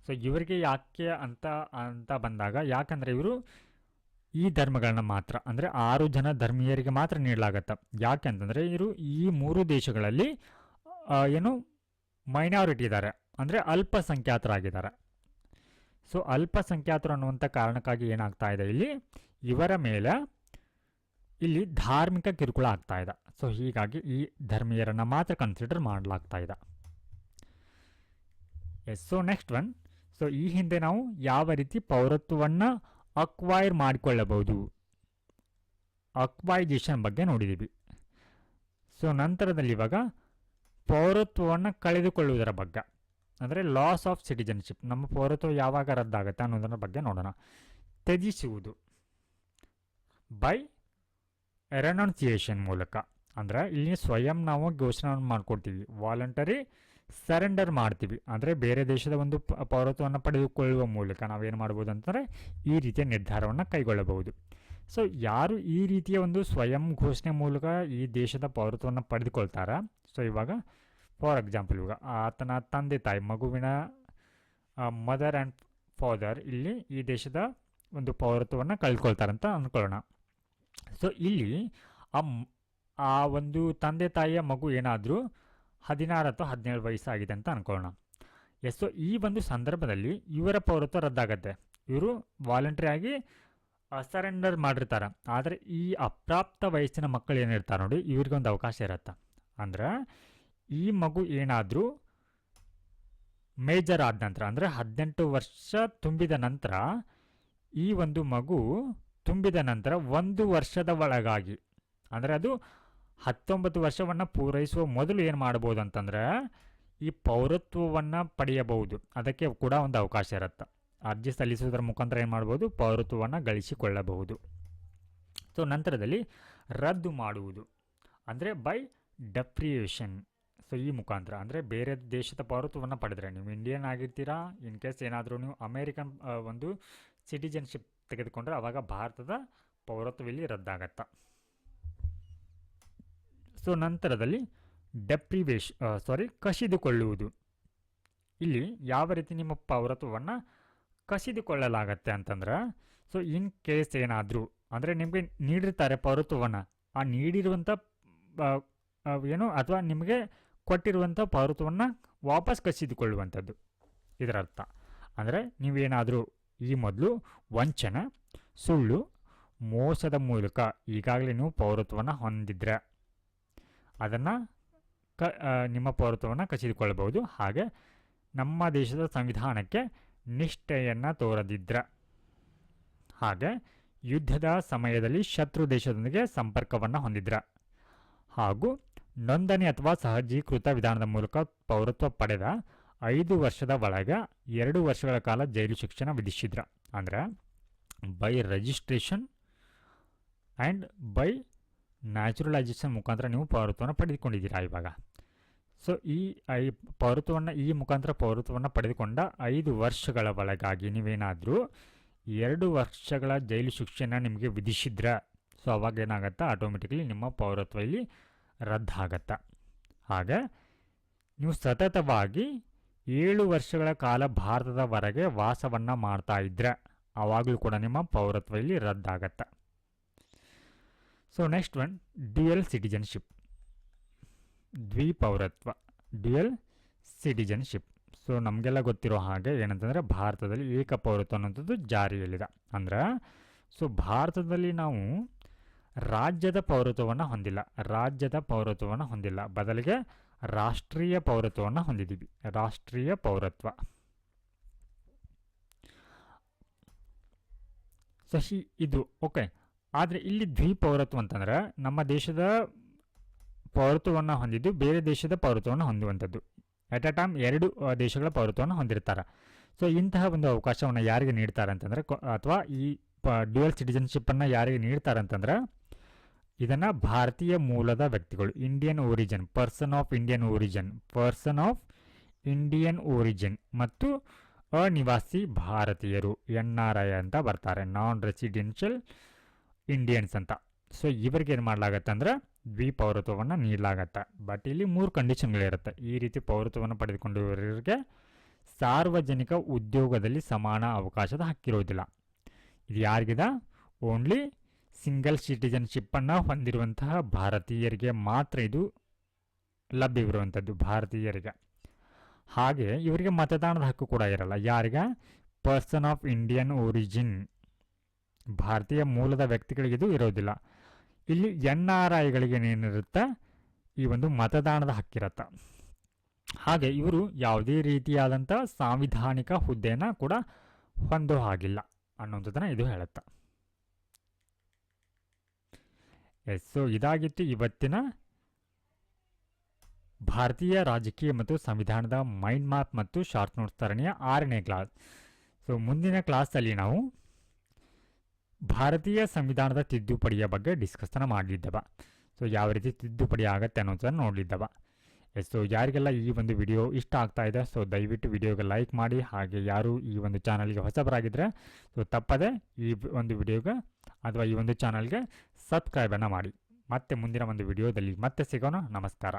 ಸೊ ಇವರಿಗೆ ಯಾಕೆ ಅಂತ ಬಂದಾಗ, ಯಾಕಂದರೆ ಇವರು ಈ ಧರ್ಮಗಳನ್ನ ಮಾತ್ರ, ಅಂದರೆ 6 ಜನ ಧರ್ಮೀಯರಿಗೆ ಮಾತ್ರ ನೀಡಲಾಗತ್ತೆ. ಯಾಕೆ ಅಂತಂದರೆ ಇವರು ಈ 3 ದೇಶಗಳಲ್ಲಿ ಏನು ಮೈನಾರಿಟಿ ಇದ್ದಾರೆ, ಅಂದರೆ ಅಲ್ಪಸಂಖ್ಯಾತರಾಗಿದ್ದಾರೆ. ಸೊ ಅಲ್ಪಸಂಖ್ಯಾತರು ಅನ್ನುವಂಥ ಕಾರಣಕ್ಕಾಗಿ ಏನಾಗ್ತಾ ಇದೆ, ಇಲ್ಲಿ ಇವರ ಮೇಲೆ ಇಲ್ಲಿ ಧಾರ್ಮಿಕ ಕಿರುಕುಳ ಆಗ್ತಾ ಇದೆ. ಸೊ ಹೀಗಾಗಿ ಈ ಧರ್ಮೀಯರನ್ನು ಮಾತ್ರ ಕನ್ಸಿಡರ್ ಮಾಡಲಾಗ್ತಾ ಇದೆ. Yes. So next one, so ಈ ಹಿಂದೆ ನಾವು ಯಾವ ರೀತಿ ಪೌರತ್ವವನ್ನು ಅಕ್ವೈರ್ ಮಾಡಿಕೊಳ್ಳಬಹುದು, ಅಕ್ವೈಜೇಷನ್ ಬಗ್ಗೆ ನೋಡಿದ್ದೀವಿ. ಸೊ ನಂತರದಲ್ಲಿ ಇವಾಗ ಪೌರತ್ವವನ್ನು ಕಳೆದುಕೊಳ್ಳುವುದರ ಬಗ್ಗೆ, ಅಂದರೆ ಲಾಸ್ ಆಫ್ ಸಿಟಿಜನ್ಶಿಪ್, ನಮ್ಮ ಪೌರತ್ವ ಯಾವಾಗ ರದ್ದಾಗುತ್ತೆ ಅನ್ನೋದರ ಬಗ್ಗೆ ನೋಡೋಣ. ತ್ಯಜಿಸುವುದು ಬೈ ರೆನೌನ್ಸಿಯೇಷನ್ ಮೂಲಕ, ಅಂದರೆ ಇಲ್ಲಿ ಸ್ವಯಂ ನಾವು ಘೋಷಣೆ ಮಾಡ್ಕೊಡ್ತೀವಿ, ವಾಲಂಟರಿ ಸರೆಂಡರ್ ಮಾಡ್ತೀವಿ. ಅಂದರೆ ಬೇರೆ ದೇಶದ ಒಂದು ಪೌರತ್ವವನ್ನು ಪಡೆದುಕೊಳ್ಳುವ ಮೂಲಕ ನಾವೇನು ಮಾಡ್ಬೋದು ಅಂತಂದರೆ ಈ ರೀತಿಯ ನಿರ್ಧಾರವನ್ನು ಕೈಗೊಳ್ಳಬಹುದು. ಸೊ ಯಾರು ಈ ರೀತಿಯ ಒಂದು ಸ್ವಯಂ ಘೋಷಣೆ ಮೂಲಕ ಈ ದೇಶದ ಪೌರತ್ವವನ್ನು ಪಡೆದುಕೊಳ್ತಾರ, ಸೊ ಇವಾಗ ಫಾರ್ ಎಕ್ಸಾಂಪಲ್ ಇವಾಗ ಆತನ ತಂದೆ ತಾಯಿ, ಮಗುವಿನ ಮದರ್ ಆ್ಯಂಡ್ ಫಾದರ್ ಇಲ್ಲಿ ಈ ದೇಶದ ಒಂದು ಪೌರತ್ವವನ್ನು ಕಳೆದುಕೊಳ್ತಾರಂತ ಅಂದ್ಕೊಳ್ಳೋಣ. ಸೊ ಇಲ್ಲಿ ಆ ಒಂದು ತಂದೆ ತಾಯಿಯ ಮಗು ಏನಾದರೂ 16 ಅಥವಾ 17 ವಯಸ್ಸಾಗಿದೆ ಅಂತ ಅಂದ್ಕೊಳ್ಳೋಣ. ಎಸ್. ಸೊ ಈ ಒಂದು ಸಂದರ್ಭದಲ್ಲಿ ಇವರ ಪೌರತ್ವ ರದ್ದಾಗತ್ತೆ. ಇವರು ವಾಲಂಟ್ರಿಯಾಗಿ ಸರೆಂಡರ್ ಮಾಡಿರ್ತಾರೆ. ಆದರೆ ಈ ಅಪ್ರಾಪ್ತ ವಯಸ್ಸಿನ ಮಕ್ಕಳು ಏನಿರ್ತಾರೆ ನೋಡಿ, ಇವ್ರಿಗೊಂದು ಅವಕಾಶ ಇರುತ್ತೆ. ಅಂದ್ರೆ ಈ ಮಗು ಏನಾದರೂ ಮೇಜರ್ ಆದ ನಂತರ, ಅಂದರೆ 18 ವರ್ಷ ತುಂಬಿದ ನಂತರ, ಈ ಒಂದು ಮಗು ತುಂಬಿದ ನಂತರ 1 ವರ್ಷದ ಒಳಗಾಗಿ, ಅಂದರೆ ಅದು 19 ವರ್ಷವನ್ನು ಪೂರೈಸುವ ಮೊದಲು ಏನು ಮಾಡ್ಬೋದು ಅಂತಂದರೆ ಈ ಪೌರತ್ವವನ್ನು ಪಡೆಯಬಹುದು. ಅದಕ್ಕೆ ಕೂಡ ಒಂದು ಅವಕಾಶ ಇರುತ್ತೆ. ಅರ್ಜಿ ಸಲ್ಲಿಸುವುದರ ಮುಖಾಂತರ ಏನು ಮಾಡ್ಬೋದು, ಪೌರತ್ವವನ್ನು ಗಳಿಸಿಕೊಳ್ಳಬಹುದು. ಸೊ ನಂತರದಲ್ಲಿ ರದ್ದು ಮಾಡುವುದು, ಅಂದರೆ ಬೈ ಡೆಪ್ರಿಯೇಷನ್. ಸೊ ಈ ಮುಖಾಂತರ, ಅಂದರೆ ಬೇರೆ ದೇಶದ ಪೌರತ್ವವನ್ನು ಪಡೆದರೆ, ನೀವು ಇಂಡಿಯನ್ ಆಗಿರ್ತೀರಾ, ಇನ್ ಕೇಸ್ ಏನಾದರೂ ನೀವು ಅಮೇರಿಕನ್ ಒಂದು ಸಿಟಿಜನ್ಶಿಪ್ ತೆಗೆದುಕೊಂಡ್ರೆ ಆವಾಗ ಭಾರತದ ಪೌರತ್ವ ಇಲ್ಲಿ ರದ್ದಾಗತ್ತೆ. ಸೊ ನಂತರದಲ್ಲಿ ಕಸಿದುಕೊಳ್ಳುವುದು. ಇಲ್ಲಿ ಯಾವ ರೀತಿ ನಿಮ್ಮ ಪೌರತ್ವವನ್ನು ಕಸಿದುಕೊಳ್ಳಲಾಗತ್ತೆ ಅಂತಂದ್ರೆ, ಸೊ ಇನ್ ಕೇಸ್ ಏನಾದರೂ, ಅಂದರೆ ನಿಮಗೆ ನೀಡಿರ್ತಾರೆ ಪೌರತ್ವವನ್ನು, ಆ ನೀಡಿರುವಂಥ ಏನು ಅಥವಾ ನಿಮಗೆ ಕೊಟ್ಟಿರುವಂಥ ಪೌರತ್ವವನ್ನು ವಾಪಸ್ ಕಸಿದುಕೊಳ್ಳುವಂಥದ್ದು ಇದರ ಅರ್ಥ. ಅಂದರೆ ನೀವೇನಾದರೂ ಈ ಮೊದಲು ವಂಚನೆ, ಸುಳ್ಳು, ಮೋಸದ ಮೂಲಕ ಈಗಾಗಲೇ ನೀವು ಪೌರತ್ವವನ್ನು ಹೊಂದಿದ್ರೆ ಅದನ್ನು ನಿಮ್ಮ ಪೌರತ್ವವನ್ನು ಕಸಿದುಕೊಳ್ಳಬಹುದು. ಹಾಗೆ ನಮ್ಮ ದೇಶದ ಸಂವಿಧಾನಕ್ಕೆ ನಿಷ್ಠೆಯನ್ನು ತೋರದಿದ್ರೆ, ಹಾಗೆ ಯುದ್ಧದ ಸಮಯದಲ್ಲಿ ಶತ್ರು ದೇಶದೊಂದಿಗೆ ಸಂಪರ್ಕವನ್ನು ಹೊಂದಿದ್ರೆ, ಹಾಗೂ ನೋಂದಣಿ ಅಥವಾ ಸಹಜೀಕೃತ ವಿಧಾನದ ಮೂಲಕ ಪೌರತ್ವ ಪಡೆದ 5 ವರ್ಷದ ಒಳಗೆ 2 ವರ್ಷಗಳ ಕಾಲ ಜೈಲು ಶಿಕ್ಷೆನ ವಿಧಿಸಿದ್ರೆ, ಅಂದರೆ by registration and by naturalisation ಮುಖಾಂತರ ನೀವು ಪೌರತ್ವವನ್ನು ಪಡೆದುಕೊಂಡಿದ್ದೀರಾ ಇವಾಗ. ಸೊ ಈ ಪೌರತ್ವವನ್ನು ಈ ಮುಖಾಂತರ ಪೌರತ್ವವನ್ನು ಪಡೆದುಕೊಂಡ 5 ವರ್ಷಗಳ ಒಳಗಾಗಿ ನೀವೇನಾದರೂ 2 ವರ್ಷಗಳ ಜೈಲು ಶಿಕ್ಷೆನ ನಿಮಗೆ ವಿಧಿಸಿದ್ರೆ, ಸೊ ಅವಾಗ ಏನಾಗುತ್ತೆ, ಆಟೋಮೆಟಿಕಲಿ ನಿಮ್ಮ ಪೌರತ್ವ ಇಲ್ಲಿ ರದ್ದಾಗತ್ತೆ. ಹಾಗೆ ನೀವು ಸತತವಾಗಿ 7 ವರ್ಷಗಳ ಕಾಲ ಭಾರತದ ಹೊರಗೆ ವಾಸವನ್ನು ಮಾಡ್ತಾ ಇದ್ದರೆ ಆವಾಗಲೂ ಕೂಡ ನಿಮ್ಮ ಪೌರತ್ವ ಇಲ್ಲಿ ರದ್ದಾಗತ್ತೆ. So next one, dual citizenship, ದ್ವಿಪೌರತ್ವ, ಡ್ಯುಯಲ್ ಸಿಟಿಜನ್ಶಿಪ್. ಸೊ ನಮಗೆಲ್ಲ ಗೊತ್ತಿರೋ ಹಾಗೆ ಏನಂತಂದರೆ ಭಾರತದಲ್ಲಿ ಏಕಪೌರತ್ವ ಅನ್ನೋಂಥದ್ದು ಜಾರಿಯಲ್ಲಿದೆ. ಅಂದರೆ ಸೊ ಭಾರತದಲ್ಲಿ ನಾವು ರಾಜ್ಯದ ಪೌರತ್ವವನ್ನು ಹೊಂದಿಲ್ಲ, ಬದಲಿಗೆ ರಾಷ್ಟ್ರೀಯ ಪೌರತ್ವವನ್ನು ಹೊಂದಿದ್ದೀವಿ, ರಾಷ್ಟ್ರೀಯ ಪೌರತ್ವ. ಸೊ ಇದು ಓಕೆ. ಆದರೆ ಇಲ್ಲಿ ದ್ವಿಪೌರತ್ವ ಅಂತಂದರೆ ನಮ್ಮ ದೇಶದ ಪೌರತ್ವವನ್ನು ಹೊಂದಿದ್ದು ಬೇರೆ ದೇಶದ ಪೌರತ್ವವನ್ನು ಹೊಂದುವಂಥದ್ದು. ಎಟ್ ಅ ಟೈಮ್ 2 ದೇಶಗಳ ಪೌರತ್ವವನ್ನು ಹೊಂದಿರ್ತಾರೆ. ಸೊ ಇಂತಹ ಒಂದು ಅವಕಾಶವನ್ನು ಯಾರಿಗೆ ನೀಡ್ತಾರೆ ಅಂತಂದರೆ, ಅಥವಾ ಈ ಡ್ಯುಯಲ್ ಸಿಟಿಜನ್ಶಿಪ್ಪನ್ನು ಯಾರಿಗೆ ನೀಡ್ತಾರೆ ಅಂತಂದ್ರೆ, ಇದನ್ನು ಭಾರತೀಯ ಮೂಲದ ವ್ಯಕ್ತಿಗಳು, Indian origin, person of Indian origin ಮತ್ತು ಅನಿವಾಸಿ ಭಾರತೀಯರು, NRI ಅಂತ ಬರ್ತಾರೆ, ನಾನ್ ರೆಸಿಡೆನ್ಷಿಯಲ್ ಇಂಡಿಯನ್ಸ್ ಅಂತ. ಸೊ ಇವರಿಗೆ ಏನು ಮಾಡಲಾಗತ್ತೆ ಅಂದರೆ ದ್ವಿಪೌರತ್ವವನ್ನು ನೀಡಲಾಗತ್ತೆ. ಬಟ್ ಇಲ್ಲಿ 3 ಕಂಡೀಷನ್ಗಳಿರುತ್ತೆ. ಈ ರೀತಿ ಪೌರತ್ವವನ್ನು ಪಡೆದುಕೊಂಡಿರೋರಿಗೆ ಸಾರ್ವಜನಿಕ ಉದ್ಯೋಗದಲ್ಲಿ ಸಮಾನ ಅವಕಾಶದ ಹಕ್ಕಿರೋದಿಲ್ಲ. ಇದು ಯಾರಿಗಿದೆ? ಓನ್ಲಿ ಸಿಂಗಲ್ ಸಿಟಿಜನ್ಶಿಪ್ಪನ್ನು ಹೊಂದಿರುವಂತಹ ಭಾರತೀಯರಿಗೆ ಮಾತ್ರ ಇದು ಲಭ್ಯವಿರುವಂಥದ್ದು, ಭಾರತೀಯರಿಗೆ. ಹಾಗೆ ಇವರಿಗೆ ಮತದಾನದ ಹಕ್ಕು ಕೂಡ ಇರಲ್ಲ. ಯಾರಿಗೆ? ಪರ್ಸನ್ ಆಫ್ ಇಂಡಿಯನ್ ಒರಿಜಿನ್, ಭಾರತೀಯ ಮೂಲದ ವ್ಯಕ್ತಿಗಳಿಗೆ ಇದು ಇರೋದಿಲ್ಲ. ಇಲ್ಲಿ NRIಗಳಿಗೆ ಏನೇನಿರುತ್ತೆ, ಈ ಒಂದು ಮತದಾನದ ಹಕ್ಕಿರುತ್ತೆ. ಹಾಗೆ ಇವರು ಯಾವುದೇ ರೀತಿಯಾದಂಥ ಸಾಂವಿಧಾನಿಕ ಹುದ್ದೆಯನ್ನು ಕೂಡ ಹೊಂದೋ ಹಾಗಿಲ್ಲ ಅನ್ನೋಂಥದ್ದನ್ನು ಇದು ಹೇಳುತ್ತೆ. ಸೊ ಇದಾಗಿತ್ತು ಇವತ್ತಿನ ಭಾರತೀಯ ರಾಜಕೀಯ ಮತ್ತು ಸಂವಿಧಾನದ ಮೈಂಡ್ ಮ್ಯಾಪ್ ಮತ್ತು ಶಾರ್ಟ್ ನೋಟ್ಸ್ ಸರಣಿಯ 6ನೇ ಕ್ಲಾಸ್. ಸೊ ಮುಂದಿನ ಕ್ಲಾಸಲ್ಲಿ ನಾವು ಭಾರತೀಯ ಸಂವಿಧಾನದ ತಿದ್ದುಪಡಿಯ ಬಗ್ಗೆ ಡಿಸ್ಕಸ್ನ ಮಾಡಲಿದ್ದೇವೆ. ಸೊ ಯಾವ ರೀತಿ ತಿದ್ದುಪಡಿ ಆಗುತ್ತೆ ಅನ್ನೋದನ್ನು ನೋಡಲಿದ್ದೇವೆ. ಸೊ ಯಾರಿಗೆಲ್ಲ ಈ ಒಂದು ವಿಡಿಯೋ ಇಷ್ಟ ಆಗ್ತಾ ಇದೆ, ಸೊ ದಯವಿಟ್ಟು ವಿಡಿಯೋಗೆ ಲೈಕ್ ಮಾಡಿ. ಹಾಗೆ ಯಾರು ಈ ಒಂದು ಚಾನಲ್ಗೆ ಹೊಸಬರಾಗಿದ್ದರೆ ಸೊ ತಪ್ಪದೆ ಈ ಒಂದು ವಿಡಿಯೋಗೆ ಅಥವಾ ಈ ಒಂದು ಚಾನಲ್ಗೆ ಸಬ್ಸ್ಕ್ರೈಬನ್ನು ಮಾಡಿ. ಮತ್ತೆ ಮುಂದಿನ ಒಂದು ವಿಡಿಯೋದಲ್ಲಿ ಮತ್ತೆ ಸಿಗೋಣ. ನಮಸ್ಕಾರ.